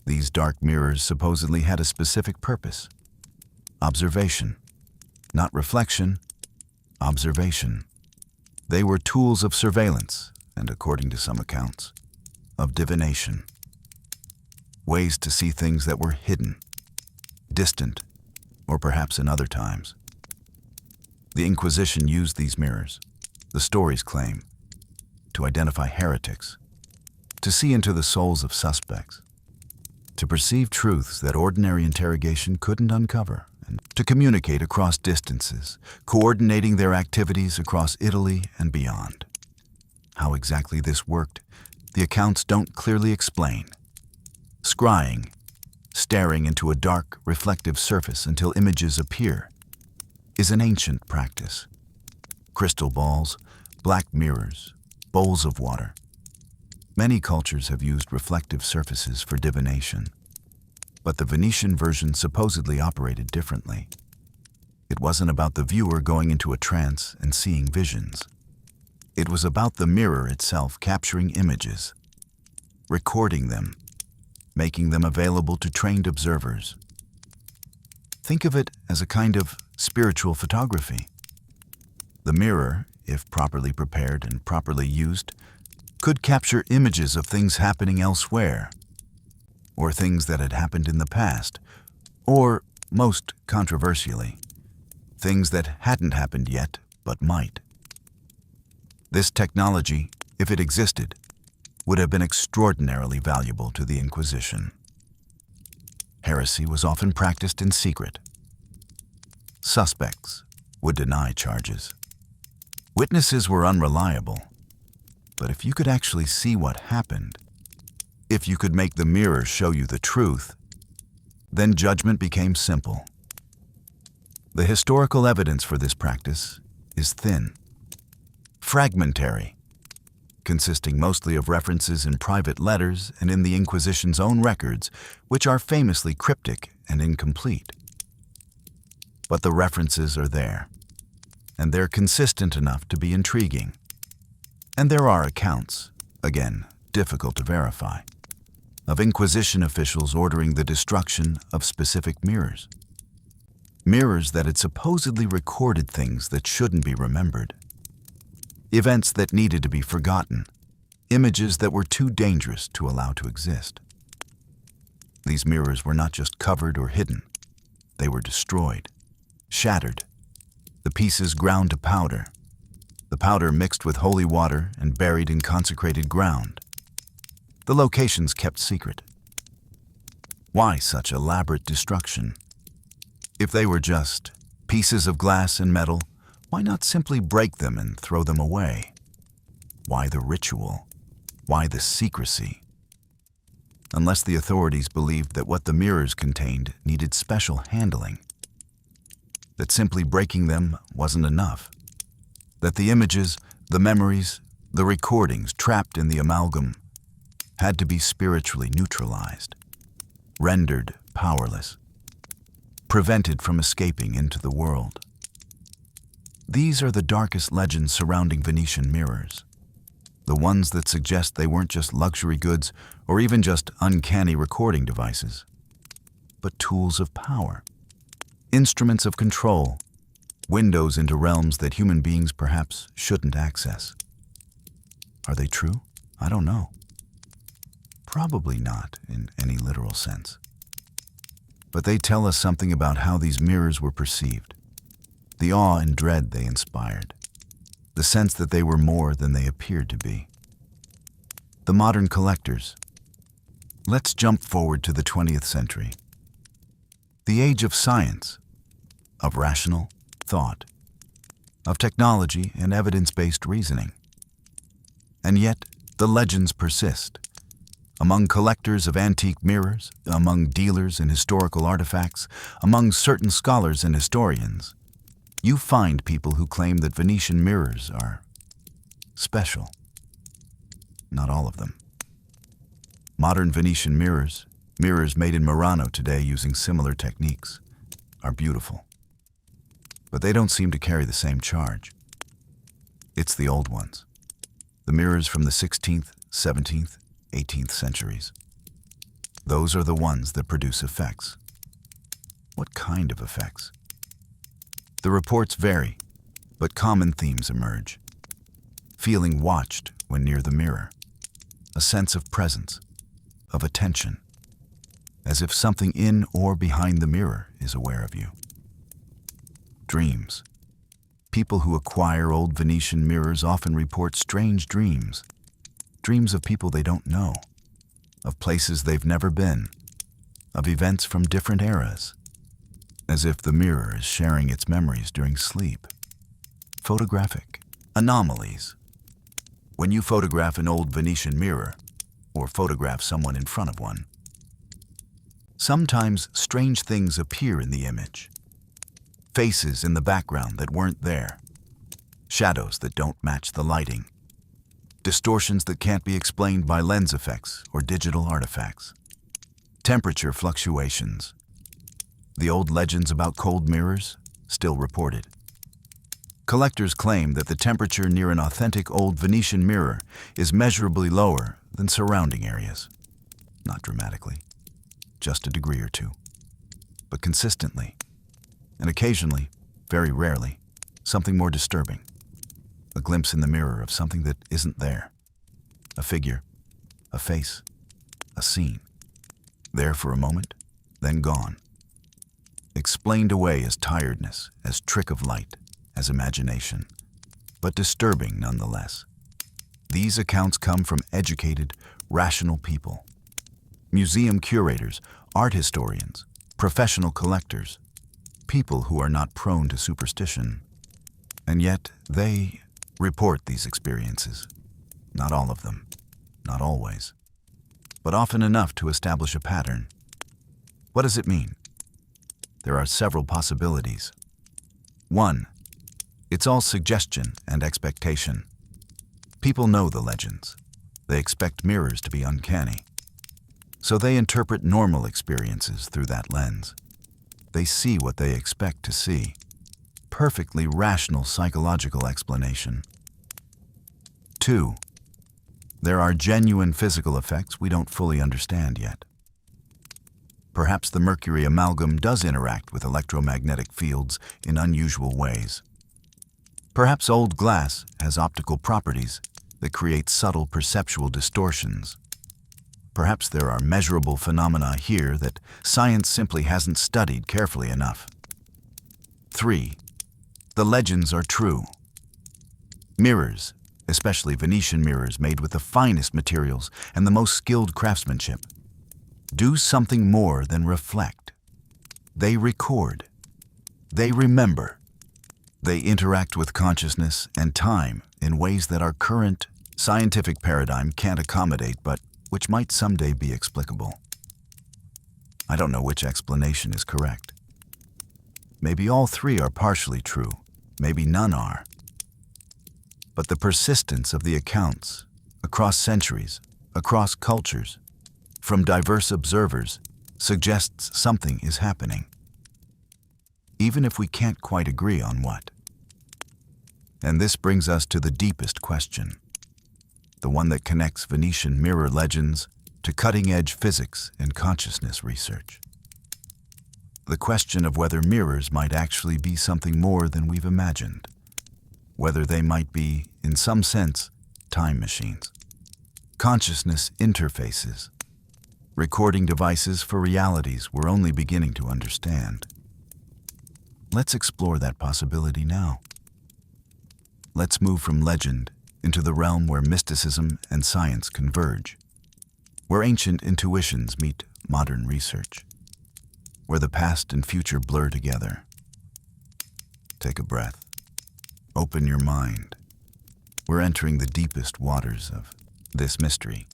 These dark mirrors supposedly had a specific purpose: observation. Not reflection, observation. They were tools of surveillance, and according to some accounts, of divination. Ways to see things that were hidden, distant, or perhaps in other times. The Inquisition used these mirrors, the stories claim, to identify heretics, to see into the souls of suspects, to perceive truths that ordinary interrogation couldn't uncover, and to communicate across distances, coordinating their activities across Italy and beyond. How exactly this worked, the accounts don't clearly explain. Scrying, staring into a dark, reflective surface until images appear, is an ancient practice. Crystal balls, black mirrors, bowls of water. Many cultures have used reflective surfaces for divination, but the Venetian version supposedly operated differently. It wasn't about the viewer going into a trance and seeing visions. It was about the mirror itself capturing images, recording them, making them available to trained observers. Think of it as a kind of spiritual photography. The mirror, if properly prepared and properly used, could capture images of things happening elsewhere, or things that had happened in the past, or, most controversially, things that hadn't happened yet but might. This technology, if it existed, would have been extraordinarily valuable to the Inquisition. Heresy was often practiced in secret. Suspects would deny charges. Witnesses were unreliable, but if you could actually see what happened, if you could make the mirror show you the truth, then judgment became simple. The historical evidence for this practice is thin, fragmentary, consisting mostly of references in private letters and in the Inquisition's own records, which are famously cryptic and incomplete. But the references are there, and they're consistent enough to be intriguing. And there are accounts, again, difficult to verify, of Inquisition officials ordering the destruction of specific mirrors. Mirrors that had supposedly recorded things that shouldn't be remembered. Events that needed to be forgotten. Images that were too dangerous to allow to exist. These mirrors were not just covered or hidden. They were destroyed, shattered, the pieces ground to powder, the powder mixed with holy water and buried in consecrated ground. The locations kept secret. Why such elaborate destruction? If they were just pieces of glass and metal, why not simply break them and throw them away? Why the ritual? Why the secrecy? Unless the authorities believed that what the mirrors contained needed special handling, that simply breaking them wasn't enough, that the images, the memories, the recordings trapped in the amalgam had to be spiritually neutralized, rendered powerless, prevented from escaping into the world. These are the darkest legends surrounding Venetian mirrors, the ones that suggest they weren't just luxury goods or even just uncanny recording devices, but tools of power, instruments of control, windows into realms that human beings perhaps shouldn't access. Are they true? I don't know. Probably not in any literal sense. But they tell us something about how these mirrors were perceived, the awe and dread they inspired, the sense that they were more than they appeared to be. The modern collectors. Let's jump forward to the 20th century. The age of science, of rational thought, of technology and evidence-based reasoning. And yet, the legends persist. Among collectors of antique mirrors, among dealers in historical artifacts, among certain scholars and historians, you find people who claim that Venetian mirrors are special. Not all of them. Modern Venetian mirrors, mirrors made in Murano today using similar techniques, are beautiful. But they don't seem to carry the same charge. It's the old ones, the mirrors from the 16th, 17th, 18th centuries. Those are the ones that produce effects. What kind of effects? The reports vary, but common themes emerge. Feeling watched when near the mirror, a sense of presence, of attention, as if something in or behind the mirror is aware of you. Dreams. People who acquire old Venetian mirrors often report strange dreams. Dreams of people they don't know, of places they've never been, of events from different eras, as if the mirror is sharing its memories during sleep. Photographic anomalies. When you photograph an old Venetian mirror, or photograph someone in front of one, sometimes strange things appear in the image. Faces in the background that weren't there, shadows that don't match the lighting, distortions that can't be explained by lens effects or digital artifacts, temperature fluctuations. The old legends about cold mirrors, still reported. Collectors claim that the temperature near an authentic old Venetian mirror is measurably lower than surrounding areas. Not dramatically, just a degree or two, but consistently, and occasionally, very rarely, something more disturbing. A glimpse in the mirror of something that isn't there. A figure, a face, a scene. There for a moment, then gone. Explained away as tiredness, as trick of light, as imagination, but disturbing nonetheless. These accounts come from educated, rational people. Museum curators, art historians, professional collectors, people who are not prone to superstition. And yet they report these experiences. Not all of them, not always, but often enough to establish a pattern. What does it mean? There are several possibilities. 1. It's all suggestion and expectation. People know the legends. They expect mirrors to be uncanny. So they interpret normal experiences through that lens. They see what they expect to see. Perfectly rational psychological explanation. 2. There are genuine physical effects we don't fully understand yet. Perhaps the Mercury amalgam does interact with electromagnetic fields in unusual ways. Perhaps old glass has optical properties that create subtle perceptual distortions. Perhaps there are measurable phenomena here that science simply hasn't studied carefully enough. 3. The legends are true. Mirrors, especially Venetian mirrors made with the finest materials and the most skilled craftsmanship, do something more than reflect. They record. They remember. They interact with consciousness and time in ways that our current scientific paradigm can't accommodate, but which might someday be explicable. I don't know which explanation is correct. Maybe all three are partially true. Maybe none are. But the persistence of the accounts, across centuries, across cultures, from diverse observers, suggests something is happening, even if we can't quite agree on what. And this brings us to the deepest question, the one that connects Venetian mirror legends to cutting-edge physics and consciousness research. The question of whether mirrors might actually be something more than we've imagined, whether they might be, in some sense, time machines, consciousness interfaces, recording devices for realities we're only beginning to understand. Let's explore that possibility now. Let's move from legend into the realm where mysticism and science converge, where ancient intuitions meet modern research, where the past and future blur together. Take a breath. Open your mind. We're entering the deepest waters of this mystery.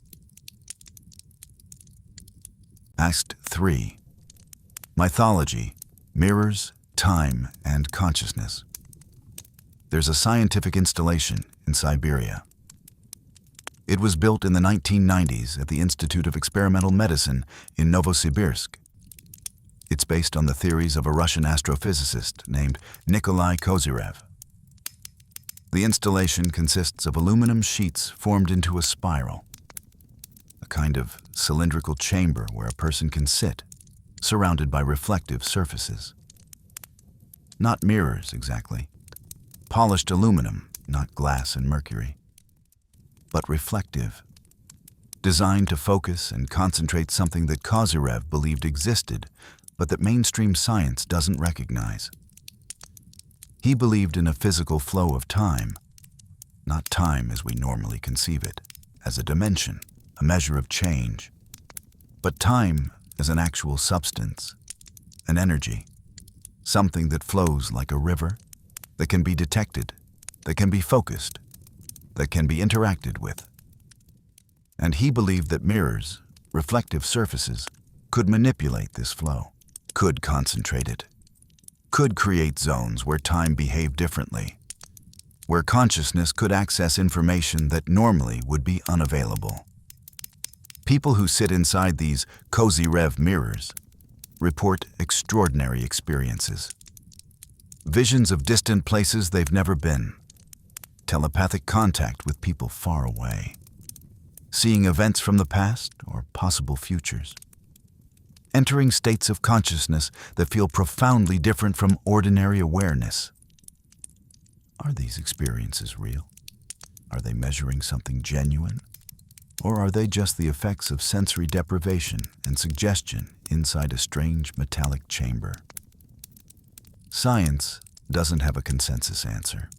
Act 3. Mythology, mirrors, time, and consciousness. There's a scientific installation in Siberia. It was built in the 1990s at the Institute of Experimental Medicine in Novosibirsk. It's based on the theories of a Russian astrophysicist named Nikolai Kozyrev. The installation consists of aluminum sheets formed into a spiral, a kind of cylindrical chamber where a person can sit, surrounded by reflective surfaces. Not mirrors, exactly. Polished aluminum, not glass and mercury. But reflective, designed to focus and concentrate something that Kozyrev believed existed, but that mainstream science doesn't recognize. He believed in a physical flow of time, not time as we normally conceive it, as a dimension, a measure of change, but time as an actual substance, an energy, something that flows like a river, that can be detected, that can be focused, that can be interacted with. And he believed that mirrors, reflective surfaces, could manipulate this flow, could concentrate it, could create zones where time behaved differently, where consciousness could access information that normally would be unavailable. People who sit inside these Kozyrev mirrors report extraordinary experiences. Visions of distant places they've never been, telepathic contact with people far away, seeing events from the past or possible futures, entering states of consciousness that feel profoundly different from ordinary awareness. Are these experiences real? Are they measuring something genuine? Or are they just the effects of sensory deprivation and suggestion inside a strange metallic chamber? Science doesn't have a consensus answer.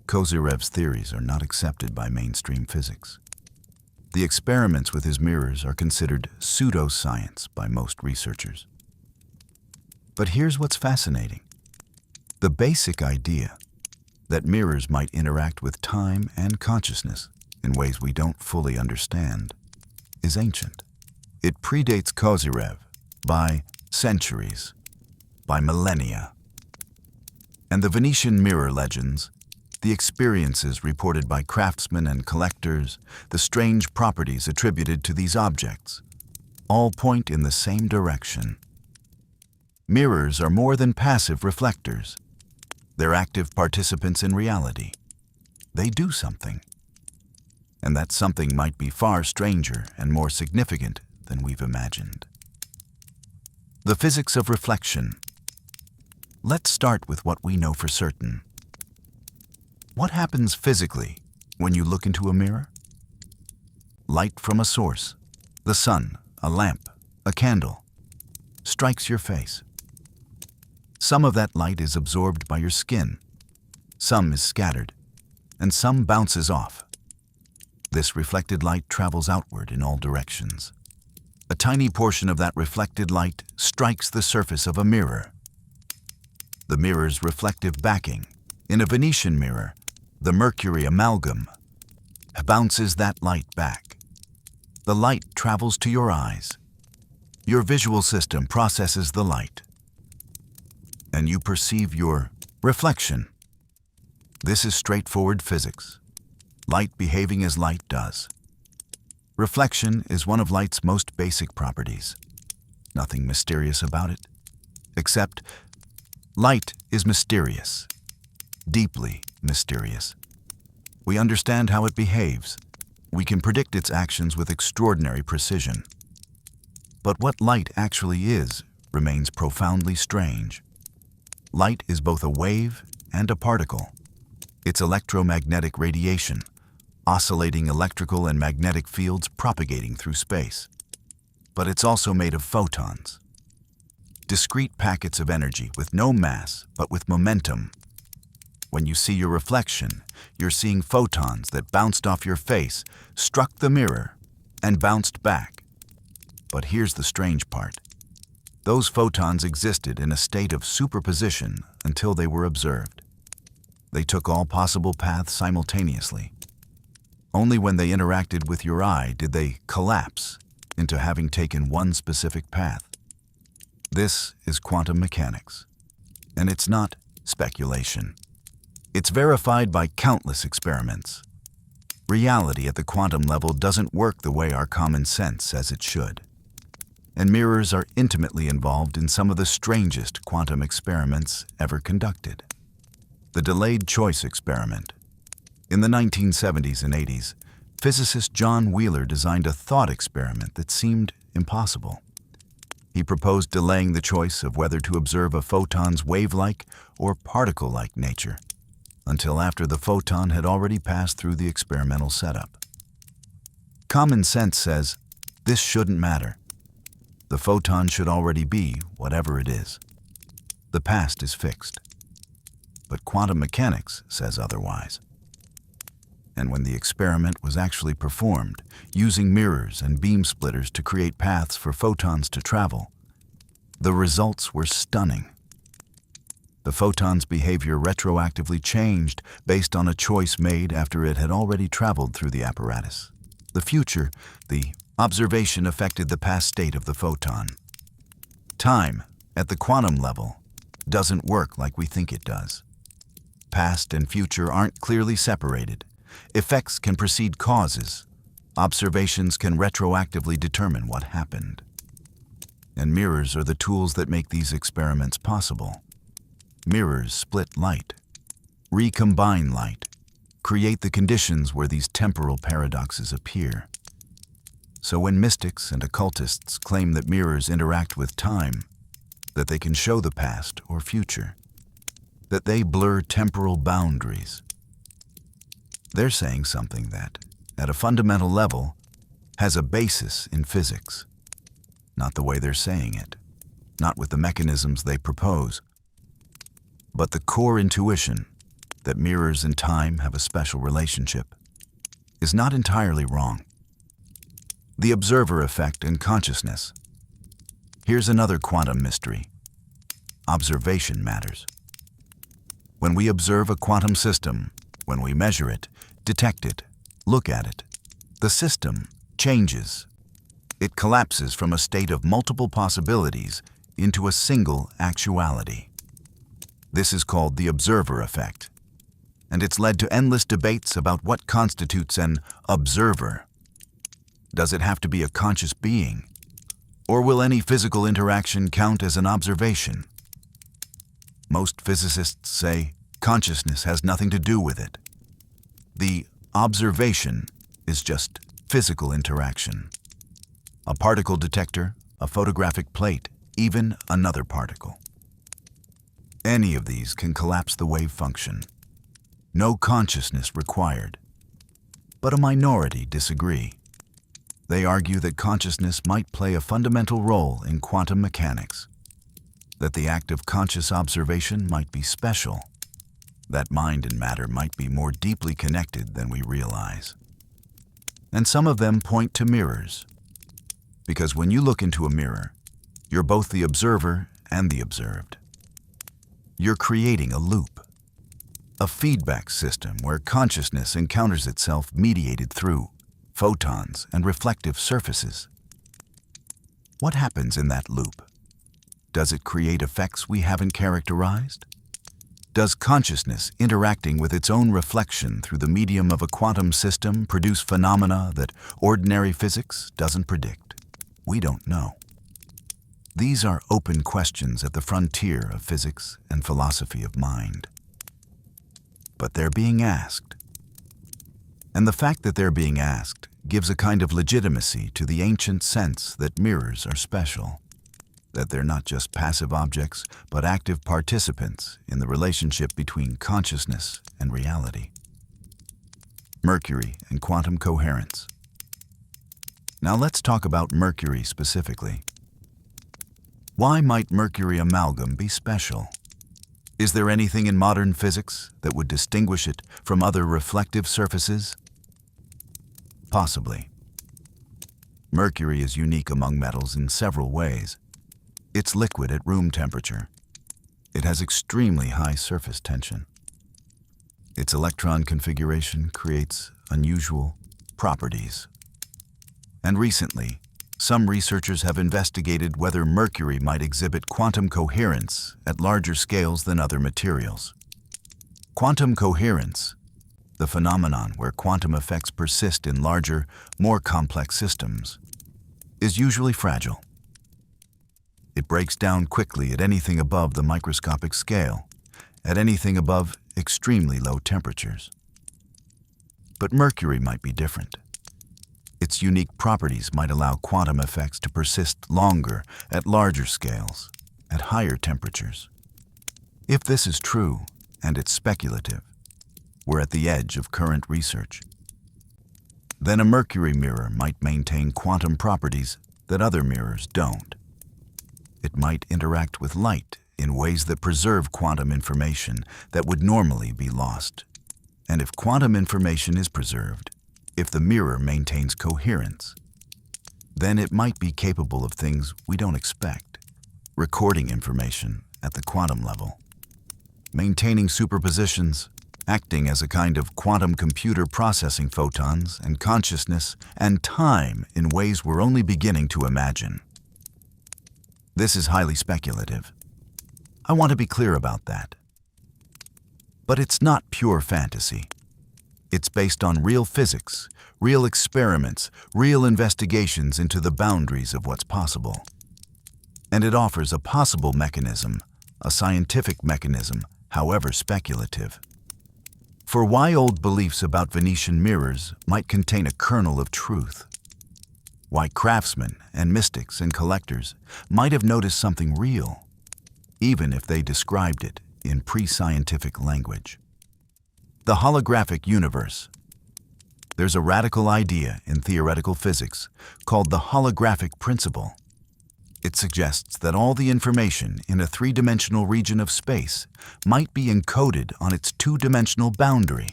Kozyrev's theories are not accepted by mainstream physics. The experiments with his mirrors are considered pseudoscience by most researchers. But here's what's fascinating. The basic idea that mirrors might interact with time and consciousness in ways we don't fully understand is ancient. It predates Kozyrev by centuries, by millennia. And the Venetian mirror legends, the experiences reported by craftsmen and collectors, the strange properties attributed to these objects, all point in the same direction. Mirrors are more than passive reflectors. They're active participants in reality. They do something. And that something might be far stranger and more significant than we've imagined. The physics of reflection. Let's start with what we know for certain. What happens physically when you look into a mirror? Light from a source, the sun, a lamp, a candle, strikes your face. Some of that light is absorbed by your skin. Some is scattered, and some bounces off. This reflected light travels outward in all directions. A tiny portion of that reflected light strikes the surface of a mirror. The mirror's reflective backing, in a Venetian mirror, the Mercury amalgam, bounces that light back. The light travels to your eyes. Your visual system processes the light, and you perceive your reflection. This is straightforward physics. Light behaving as light does. Reflection is one of light's most basic properties. Nothing mysterious about it, except light is mysterious, deeply mysterious. We understand how it behaves. We can predict its actions with extraordinary precision. But what light actually is remains profoundly strange. Light is both a wave and a particle. It's electromagnetic radiation, oscillating electrical and magnetic fields propagating through space. But it's also made of photons, discrete packets of energy with no mass but with momentum. When you see your reflection, you're seeing photons that bounced off your face, struck the mirror, and bounced back. But here's the strange part. Those photons existed in a state of superposition until they were observed. They took all possible paths simultaneously. Only when they interacted with your eye did they collapse into having taken one specific path. This is quantum mechanics, and it's not speculation. It's verified by countless experiments. Reality at the quantum level doesn't work the way our common sense says it should. And mirrors are intimately involved in some of the strangest quantum experiments ever conducted. The delayed choice experiment. In the 1970s and 80s, physicist John Wheeler designed a thought experiment that seemed impossible. He proposed delaying the choice of whether to observe a photon's wave-like or particle-like nature until after the photon had already passed through the experimental setup. Common sense says this shouldn't matter. The photon should already be whatever it is. The past is fixed. But quantum mechanics says otherwise. And when the experiment was actually performed, using mirrors and beam splitters to create paths for photons to travel, the results were stunning. The photon's behavior retroactively changed based on a choice made after it had already traveled through the apparatus. The future, the observation affected the past state of the photon. Time, at the quantum level, doesn't work like we think it does. Past and future aren't clearly separated. Effects can precede causes. Observations can retroactively determine what happened. And mirrors are the tools that make these experiments possible. Mirrors split light, recombine light, create the conditions where these temporal paradoxes appear. So when mystics and occultists claim that mirrors interact with time, that they can show the past or future, that they blur temporal boundaries, they're saying something that, at a fundamental level, has a basis in physics. Not the way they're saying it, not with the mechanisms they propose, but the core intuition that mirrors and time have a special relationship is not entirely wrong. The observer effect and consciousness. Here's another quantum mystery. Observation matters. When we observe a quantum system, when we measure it, detect it, look at it, the system changes. It collapses from a state of multiple possibilities into a single actuality. This is called the observer effect, and it's led to endless debates about what constitutes an observer. Does it have to be a conscious being, or will any physical interaction count as an observation? Most physicists say consciousness has nothing to do with it. The observation is just physical interaction. A particle detector, a photographic plate, even another particle. Any of these can collapse the wave function. No consciousness required. But a minority disagree. They argue that consciousness might play a fundamental role in quantum mechanics, that the act of conscious observation might be special, that mind and matter might be more deeply connected than we realize. And some of them point to mirrors, because when you look into a mirror, you're both the observer and the observed. You're creating a loop, a feedback system where consciousness encounters itself mediated through photons and reflective surfaces. What happens in that loop? Does it create effects we haven't characterized? Does consciousness interacting with its own reflection through the medium of a quantum system produce phenomena that ordinary physics doesn't predict? We don't know. These are open questions at the frontier of physics and philosophy of mind. But they're being asked. And the fact that they're being asked gives a kind of legitimacy to the ancient sense that mirrors are special, that they're not just passive objects, but active participants in the relationship between consciousness and reality. Mercury and quantum coherence. Now let's talk about Mercury specifically. Why might Mercury amalgam be special? Is there anything in modern physics that would distinguish it from other reflective surfaces? Possibly. Mercury is unique among metals in several ways. It's liquid at room temperature. It has extremely high surface tension. Its electron configuration creates unusual properties. And recently, some researchers have investigated whether Mercury might exhibit quantum coherence at larger scales than other materials. Quantum coherence, the phenomenon where quantum effects persist in larger, more complex systems, is usually fragile. It breaks down quickly at anything above the microscopic scale, at anything above extremely low temperatures. But Mercury might be different. Its unique properties might allow quantum effects to persist longer at larger scales, at higher temperatures. If this is true, and it's speculative, we're at the edge of current research. Then a Mercury mirror might maintain quantum properties that other mirrors don't. It might interact with light in ways that preserve quantum information that would normally be lost. And if quantum information is preserved, if the mirror maintains coherence, then it might be capable of things we don't expect, recording information at the quantum level, maintaining superpositions, acting as a kind of quantum computer processing photons and consciousness and time in ways we're only beginning to imagine. This is highly speculative. I want to be clear about that. But it's not pure fantasy. It's based on real physics, real experiments, real investigations into the boundaries of what's possible. And it offers a possible mechanism, a scientific mechanism, however speculative, for why old beliefs about Venetian mirrors might contain a kernel of truth. Why craftsmen and mystics and collectors might have noticed something real, even if they described it in pre-scientific language. The holographic universe. There's a radical idea in theoretical physics called the holographic principle. It suggests that all the information in a three-dimensional region of space might be encoded on its two-dimensional boundary.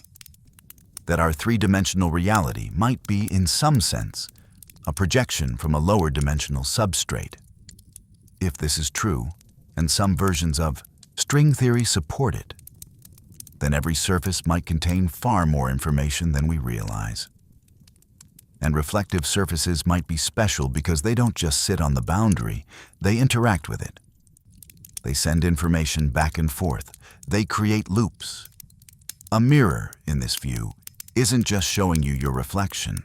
That our three-dimensional reality might be, in some sense, a projection from a lower dimensional substrate. If this is true, and some versions of string theory support it, then every surface might contain far more information than we realize. And reflective surfaces might be special because they don't just sit on the boundary, they interact with it. They send information back and forth. They create loops. A mirror, in this view, isn't just showing you your reflection.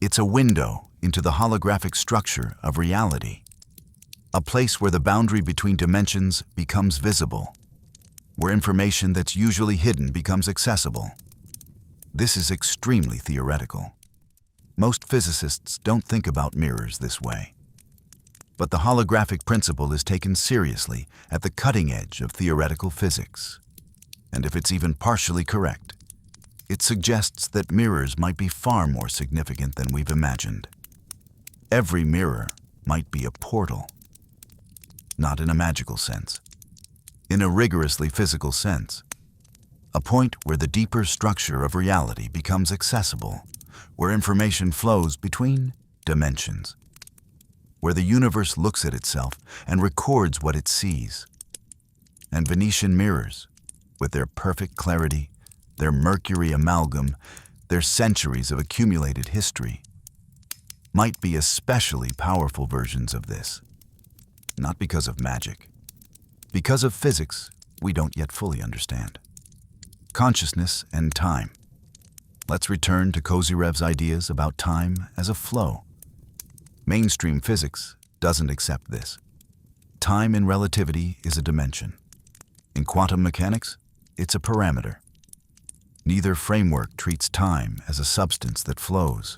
It's a window into the holographic structure of reality, a place where the boundary between dimensions becomes visible, where information that's usually hidden becomes accessible. This is extremely theoretical. Most physicists don't think about mirrors this way. But the holographic principle is taken seriously at the cutting edge of theoretical physics. And if it's even partially correct, it suggests that mirrors might be far more significant than we've imagined. Every mirror might be a portal. Not in a magical sense. In a rigorously physical sense. a point where the deeper structure of reality becomes accessible, where information flows between dimensions, where the universe looks at itself and records what it sees. And Venetian mirrors, with their perfect clarity, their Mercury amalgam, their centuries of accumulated history, might be especially powerful versions of this. Not because of magic, because of physics we don't yet fully understand. Consciousness and time. Let's return to Kozyrev's ideas about time as a flow. Mainstream physics doesn't accept this. Time in relativity is a dimension. In quantum mechanics, it's a parameter. Neither framework treats time as a substance that flows,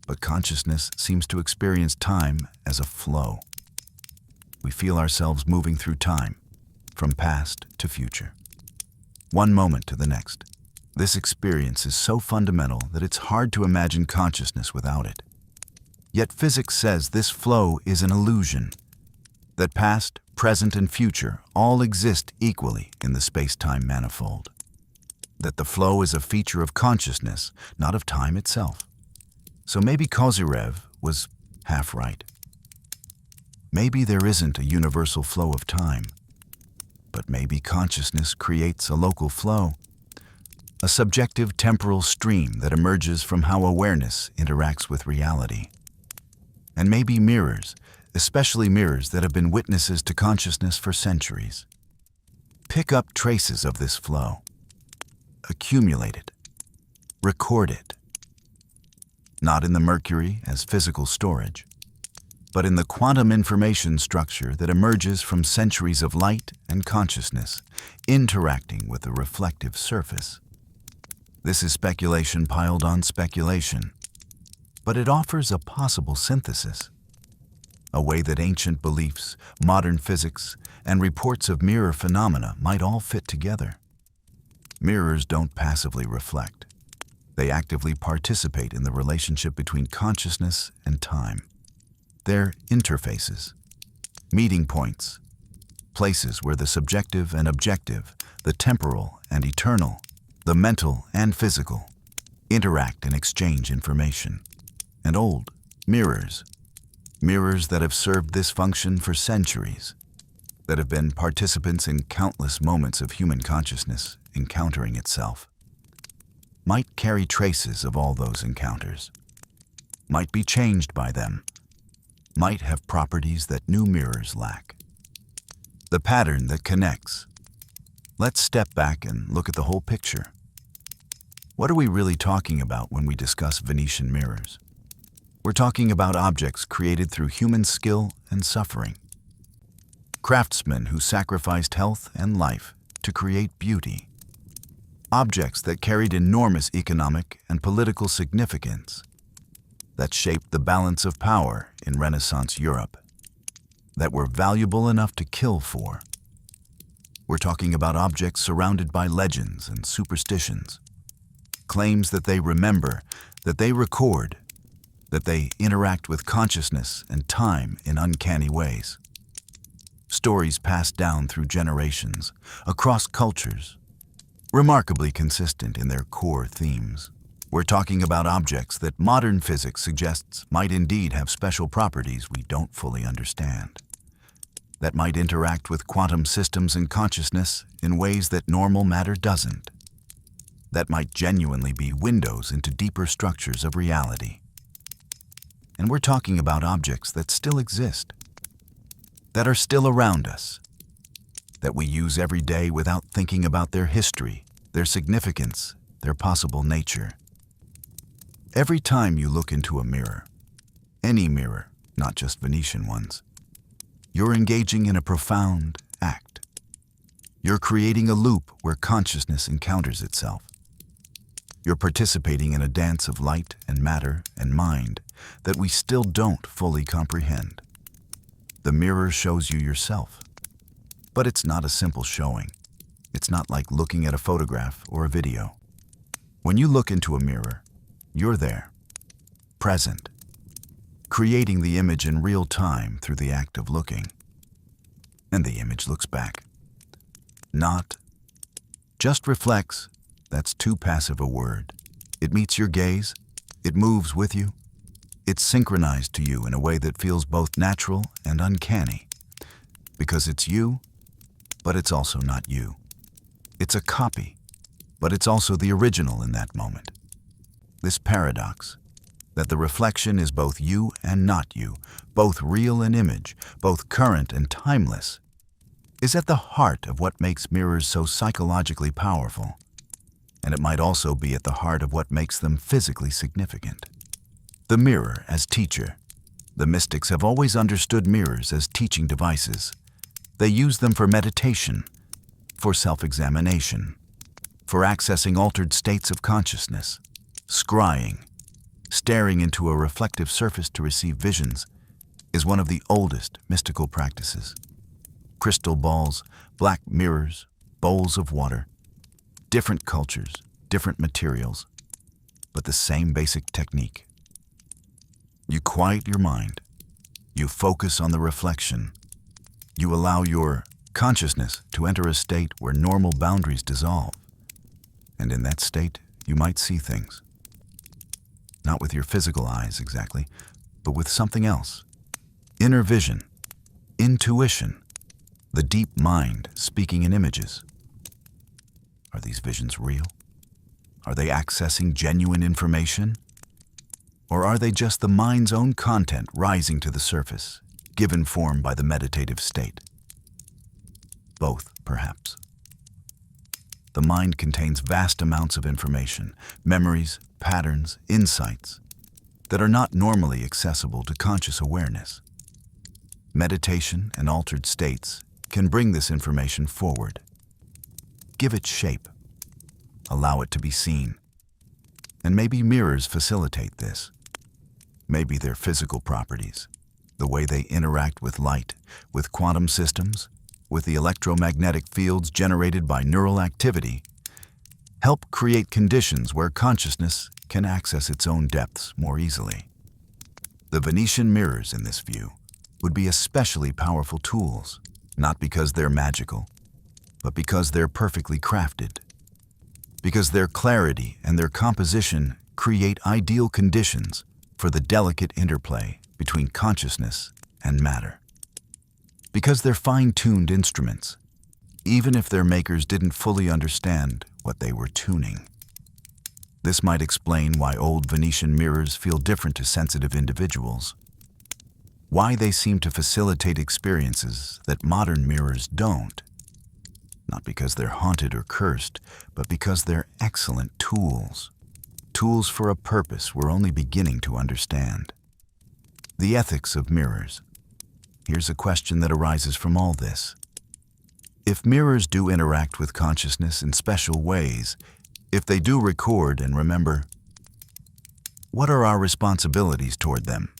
but consciousness seems to experience time as a flow. We feel ourselves moving through time, from past to future, one moment to the next. This experience is so fundamental that it's hard to imagine consciousness without it. Yet physics says this flow is an illusion, that past, present, and future all exist equally in the space-time manifold, that the flow is a feature of consciousness, not of time itself. So maybe Kozyrev was half right. Maybe there isn't a universal flow of time, but maybe consciousness creates a local flow, a subjective temporal stream that emerges from how awareness interacts with reality. And maybe mirrors, especially mirrors that have been witnesses to consciousness for centuries, pick up traces of this flow, accumulate it, record it, not in the Mercury as physical storage, but in the quantum information structure that emerges from centuries of light and consciousness interacting with the reflective surface. This is speculation piled on speculation, but it offers a possible synthesis, a way that ancient beliefs, modern physics, and reports of mirror phenomena might all fit together. Mirrors don't passively reflect. They actively participate in the relationship between consciousness and time. They're interfaces, meeting points, places where the subjective and objective, the temporal and eternal, the mental and physical, interact and exchange information. And old mirrors that have served this function for centuries, that have been participants in countless moments of human consciousness encountering itself, might carry traces of all those encounters, might be changed by them, might have properties that new mirrors lack. The pattern that connects. Let's step back and look at the whole picture. What are we really talking about when we discuss Venetian mirrors? We're talking about objects created through human skill and suffering. Craftsmen who sacrificed health and life to create beauty. Objects that carried enormous economic and political significance, that shaped the balance of power in Renaissance Europe, that were valuable enough to kill for. We're talking about objects surrounded by legends and superstitions, claims that they remember, that they record, that they interact with consciousness and time in uncanny ways. Stories passed down through generations, across cultures, remarkably consistent in their core themes. We're talking about objects that modern physics suggests might indeed have special properties we don't fully understand, that might interact with quantum systems and consciousness in ways that normal matter doesn't, that might genuinely be windows into deeper structures of reality. And we're talking about objects that still exist, that are still around us, that we use every day without thinking about their history, their significance, their possible nature. Every time you look into a mirror, any mirror, not just Venetian ones, you're engaging in a profound act. You're creating a loop where consciousness encounters itself. You're participating in a dance of light and matter and mind that we still don't fully comprehend. The mirror shows you yourself, but it's not a simple showing. It's not like looking at a photograph or a video. When you look into a mirror, you're there, present, creating the image in real time through the act of looking. And the image looks back. Not Just reflects, that's too passive a word. It meets your gaze, it moves with you, it's synchronized to you in a way that feels both natural and uncanny. Because it's you, but it's also not you. It's a copy, but it's also the original in that moment. This paradox, that the reflection is both you and not you, both real and image, both current and timeless, is at the heart of what makes mirrors so psychologically powerful. And it might also be at the heart of what makes them physically significant. The mirror as teacher. The mystics have always understood mirrors as teaching devices. They use them for meditation, for self-examination, for accessing altered states of consciousness. Scrying, staring into a reflective surface to receive visions, is one of the oldest mystical practices. Crystal balls, black mirrors, bowls of water, different cultures, different materials, but the same basic technique. You quiet your mind. You focus on the reflection. You allow your consciousness to enter a state where normal boundaries dissolve. And in that state, you might see things. Not with your physical eyes exactly, but with something else. Inner vision, intuition, the deep mind speaking in images. Are these visions real? Are they accessing genuine information? Or are they just the mind's own content rising to the surface, given form by the meditative state? Both, perhaps. The mind contains vast amounts of information, memories, patterns, insights, that are not normally accessible to conscious awareness. Meditation and altered states can bring this information forward. Give it shape. Allow it to be seen. And maybe mirrors facilitate this. Maybe their physical properties, the way they interact with light, with quantum systems, with the electromagnetic fields generated by neural activity, help create conditions where consciousness can access its own depths more easily. The Venetian mirrors, in this view, would be especially powerful tools, not because they're magical, but because they're perfectly crafted. Because their clarity and their composition create ideal conditions for the delicate interplay between consciousness and matter. Because they're fine-tuned instruments, even if their makers didn't fully understand what they were tuning. This might explain why old Venetian mirrors feel different to sensitive individuals, why they seem to facilitate experiences that modern mirrors don't. Not because they're haunted or cursed, but because they're excellent tools. Tools for a purpose we're only beginning to understand. The ethics of mirrors. Here's a question that arises from all this. If mirrors do interact with consciousness in special ways, if they do record and remember, what are our responsibilities toward them?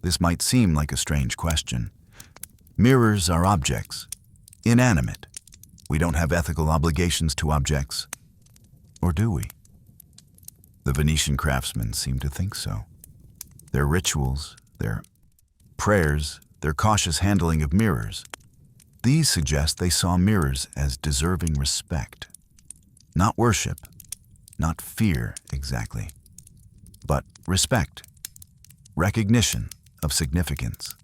This might seem like a strange question. Mirrors are objects, inanimate. We don't have ethical obligations to objects. Or do we? The Venetian craftsmen seem to think so. Their rituals, their prayers, their cautious handling of mirrors, these suggest they saw mirrors as deserving respect. Not worship, not fear exactly, but respect, recognition of significance.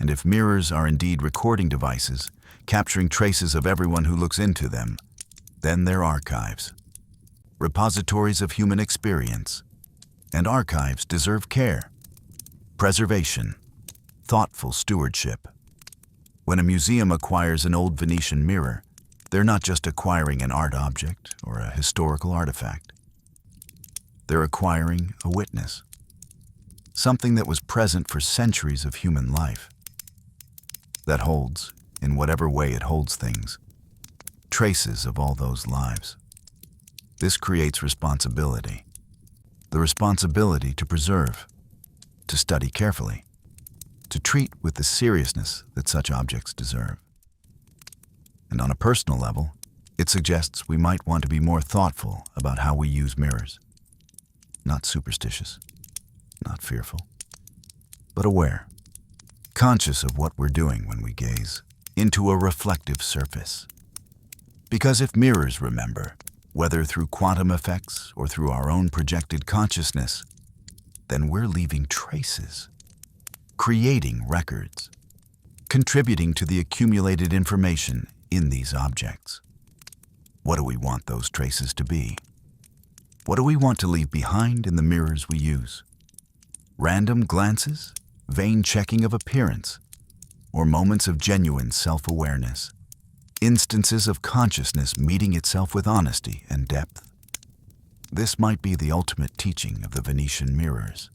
And if mirrors are indeed recording devices, capturing traces of everyone who looks into them, then they're archives, repositories of human experience. And archives deserve care, preservation, thoughtful stewardship. When a museum acquires an old Venetian mirror, they're not just acquiring an art object or a historical artifact. They're acquiring a witness, something that was present for centuries of human life, that holds, in whatever way it holds things, traces of all those lives. This creates responsibility. The responsibility to preserve, to study carefully, to treat with the seriousness that such objects deserve. And on a personal level, it suggests we might want to be more thoughtful about how we use mirrors. Not superstitious, not fearful, but aware, conscious of what we're doing when we gaze into a reflective surface. Because if mirrors remember, whether through quantum effects or through our own projected consciousness, then we're leaving traces, creating records, contributing to the accumulated information in these objects. What do we want those traces to be? What do we want to leave behind in the mirrors we use? Random glances, vain checking of appearance, or moments of genuine self-awareness? Instances of consciousness meeting itself with honesty and depth? This might be the ultimate teaching of the Venetian mirrors.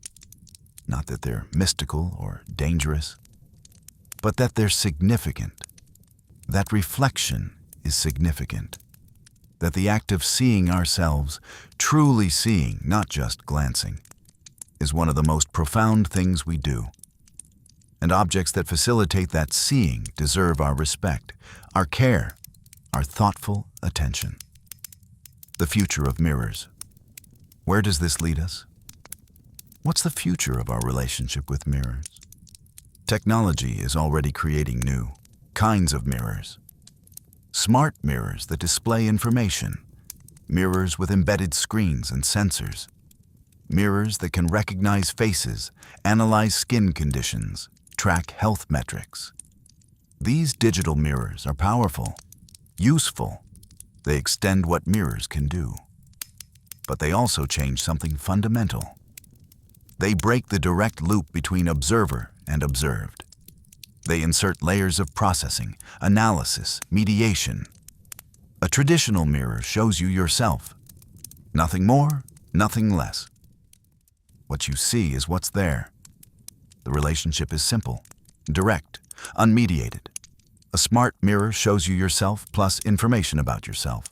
Not that they're mystical or dangerous, but that they're significant. That reflection is significant. That the act of seeing ourselves, truly seeing, not just glancing, is one of the most profound things we do. And objects that facilitate that seeing deserve our respect, our care, our thoughtful attention. The future of mirrors. Where does this lead us? What's the future of our relationship with mirrors? Technology is already creating new kinds of mirrors. Smart mirrors that display information, mirrors with embedded screens and sensors, mirrors that can recognize faces, analyze skin conditions, track health metrics. These digital mirrors are powerful, useful. They extend what mirrors can do. But they also change something fundamental. They break the direct loop between observer and observed. They insert layers of processing, analysis, mediation. A traditional mirror shows you yourself. Nothing more, nothing less. What you see is what's there. The relationship is simple, direct, unmediated. A smart mirror shows you yourself plus information about yourself,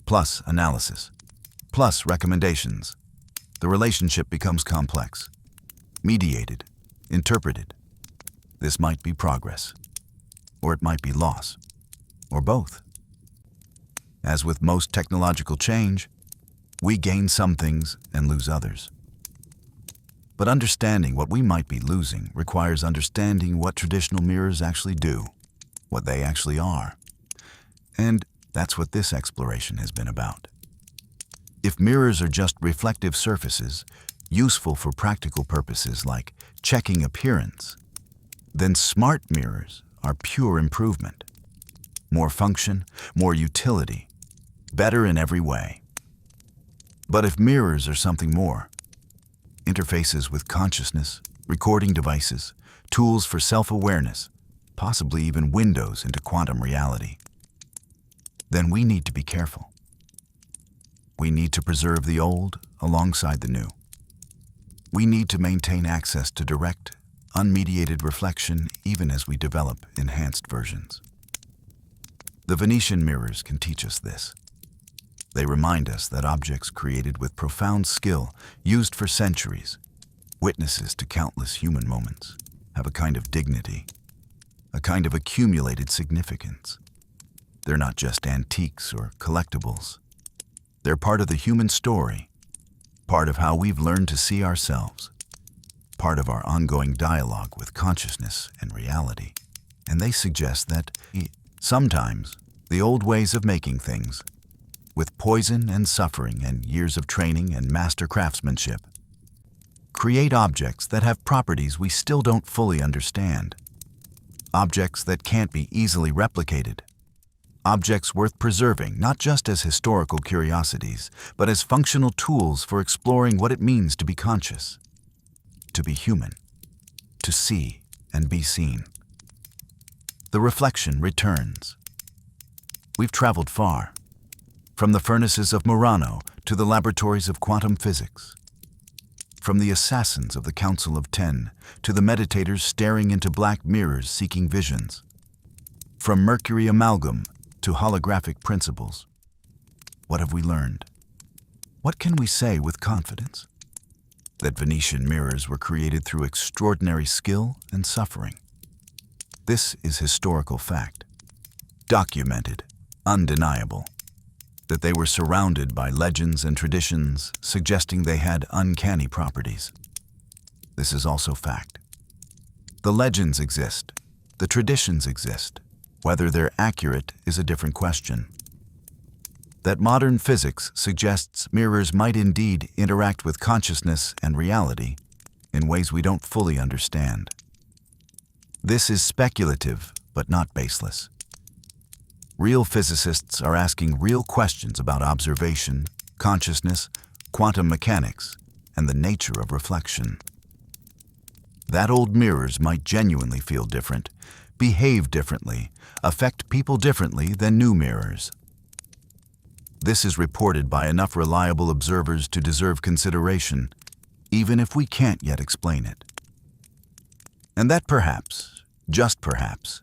plus analysis, plus recommendations. The relationship becomes complex, mediated, interpreted. This might be progress, or it might be loss, or both. As with most technological change, we gain some things and lose others. But understanding what we might be losing requires understanding what traditional mirrors actually do, what they actually are. And that's what this exploration has been about. If mirrors are just reflective surfaces, useful for practical purposes like checking appearance, then smart mirrors are pure improvement. More function, more utility, better in every way. But if mirrors are something more, interfaces with consciousness, recording devices, tools for self-awareness, possibly even windows into quantum reality, then we need to be careful. We need to preserve the old alongside the new. We need to maintain access to direct, unmediated reflection even as we develop enhanced versions. The Venetian mirrors can teach us this. They remind us that objects created with profound skill, used for centuries, witnesses to countless human moments, have a kind of dignity, a kind of accumulated significance. They're not just antiques or collectibles. They're part of the human story, part of how we've learned to see ourselves, part of our ongoing dialogue with consciousness and reality. And they suggest that sometimes the old ways of making things, with poison and suffering and years of training and master craftsmanship, create objects that have properties we still don't fully understand, objects that can't be easily replicated, objects worth preserving not just as historical curiosities, but as functional tools for exploring what it means to be conscious, to be human, to see and be seen. The reflection returns. We've traveled far, from the furnaces of Murano to the laboratories of quantum physics, from the assassins of the Council of Ten to the meditators staring into black mirrors seeking visions, from Mercury amalgam to holographic principles. What have we learned? What can we say with confidence? That Venetian mirrors were created through extraordinary skill and suffering. This is historical fact, documented, undeniable. That they were surrounded by legends and traditions suggesting they had uncanny properties. This is also fact. The legends exist, the traditions exist. Whether they're accurate is a different question. that modern physics suggests mirrors might indeed interact with consciousness and reality in ways we don't fully understand. This is speculative, but not baseless. Real physicists are asking real questions about observation, consciousness, quantum mechanics, and the nature of reflection. That old mirrors might genuinely feel different, behave differently, affect people differently than new mirrors. This is reported by enough reliable observers to deserve consideration, even if we can't yet explain it. And that perhaps, just perhaps,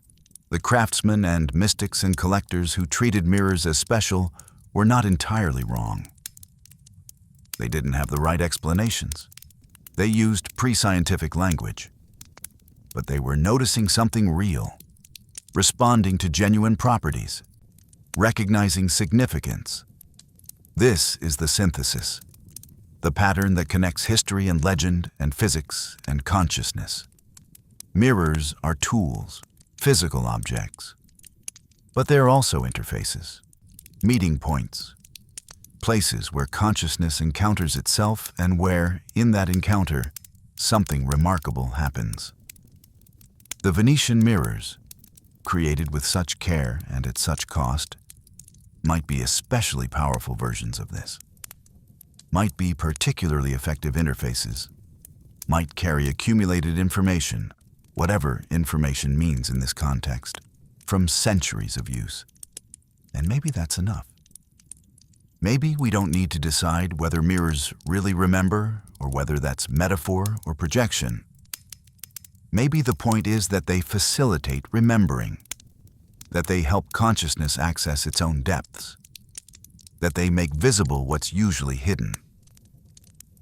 the craftsmen and mystics and collectors who treated mirrors as special were not entirely wrong. They didn't have the right explanations. They used pre-scientific language. But they were noticing something real, responding to genuine properties, recognizing significance. This is the synthesis, the pattern that connects history and legend and physics and consciousness. Mirrors are tools, physical objects. But they're also interfaces, meeting points, places where consciousness encounters itself and where, in that encounter, something remarkable happens. The Venetian mirrors, created with such care and at such cost, might be especially powerful versions of this, might be particularly effective interfaces, might carry accumulated information, whatever information means in this context, from centuries of use. And maybe that's enough. Maybe we don't need to decide whether mirrors really remember or whether that's metaphor or projection. Maybe the point is that they facilitate remembering, that they help consciousness access its own depths, that they make visible what's usually hidden.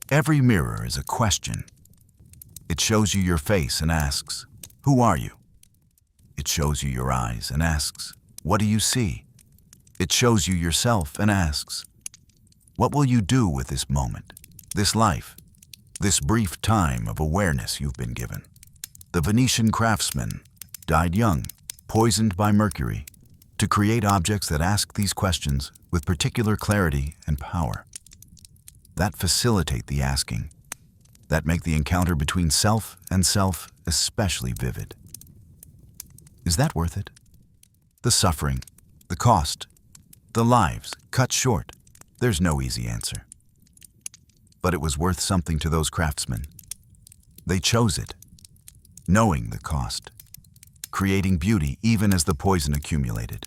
Every mirror is a question. It shows you your face and asks, "Who are you?" It shows you your eyes and asks, "What do you see?" It shows you yourself and asks, "What will you do with this moment, this life, this brief time of awareness you've been given?" The Venetian craftsman died young, poisoned by Mercury, to create objects that ask these questions with particular clarity and power, that facilitate the asking, that make the encounter between self and self especially vivid. Is that worth it? The suffering, the cost, the lives cut short. There's no easy answer. But it was worth something to those craftsmen. They chose it, knowing the cost, creating beauty even as the poison accumulated,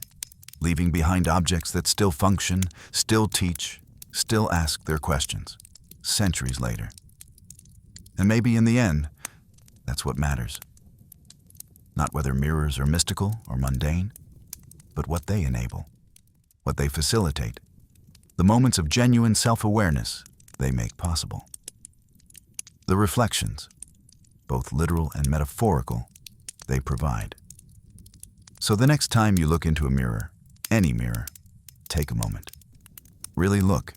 leaving behind objects that still function, still teach, still ask their questions, centuries later. And maybe in the end, that's what matters. Not whether mirrors are mystical or mundane, but what they enable, what they facilitate, the moments of genuine self-awareness they make possible. The reflections, both literal and metaphorical, they provide. So the next time you look into a mirror, any mirror, take a moment. Really look,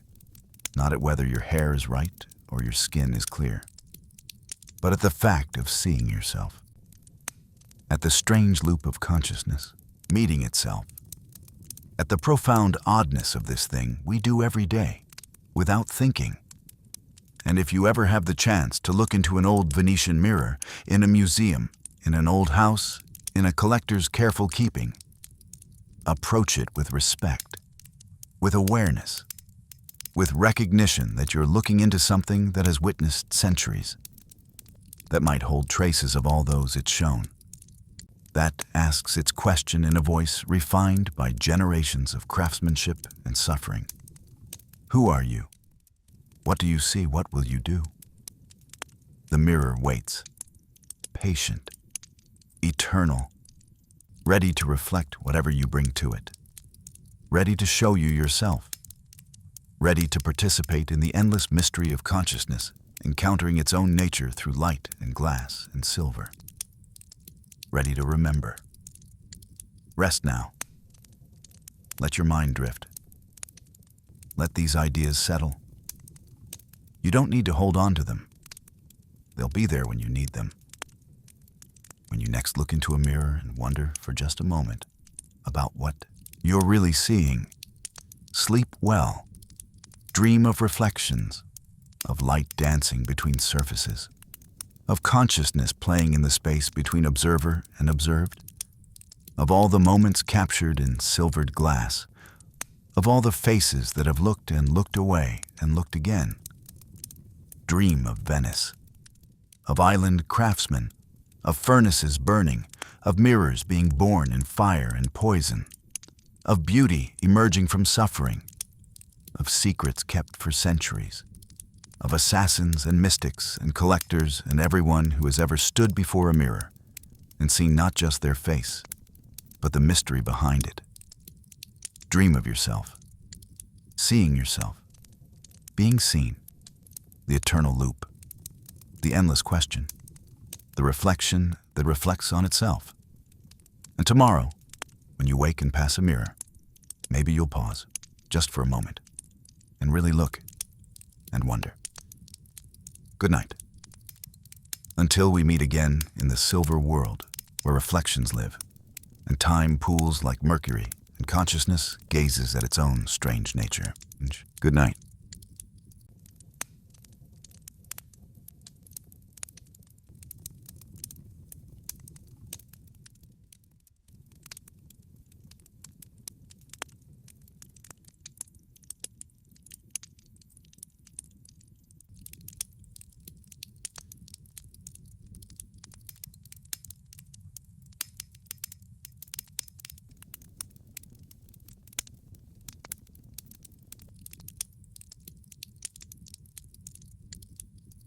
not at whether your hair is right or your skin is clear, but at the fact of seeing yourself, at the strange loop of consciousness, meeting itself, at the profound oddness of this thing we do every day, without thinking. And if you ever have the chance to look into an old Venetian mirror, in a museum, in an old house, in a collector's careful keeping, approach it with respect, with awareness, with recognition that you're looking into something that has witnessed centuries, that might hold traces of all those it's shown, that asks its question in a voice refined by generations of craftsmanship and suffering. Who are you? What do you see? What will you do? The mirror waits, patient, eternal, ready to reflect whatever you bring to it, ready to show you yourself, ready to participate in the endless mystery of consciousness, encountering its own nature through light and glass and silver, ready to remember. Rest now. Let your mind drift. Let these ideas settle. You don't need to hold on to them. They'll be there when you need them. When you next look into a mirror and wonder for just a moment about what you're really seeing, Sleep well. Dream of reflections, of light dancing between surfaces, of consciousness playing in the space between observer and observed, of all the moments captured in silvered glass, of all the faces that have looked and looked away and looked again. Dream of Venice, of island craftsmen, of furnaces burning, of mirrors being born in fire and poison, of beauty emerging from suffering, of secrets kept for centuries, of assassins and mystics and collectors and everyone who has ever stood before a mirror and seen not just their face, but the mystery behind it. Dream of yourself, seeing yourself, being seen, the eternal loop, the endless question, the reflection that reflects on itself. And tomorrow, when you wake and pass a mirror, maybe you'll pause, just for a moment, and really look and wonder. Good night. Until we meet again in the silver world where reflections live, and time pools like Mercury, and consciousness gazes at its own strange nature. Good night.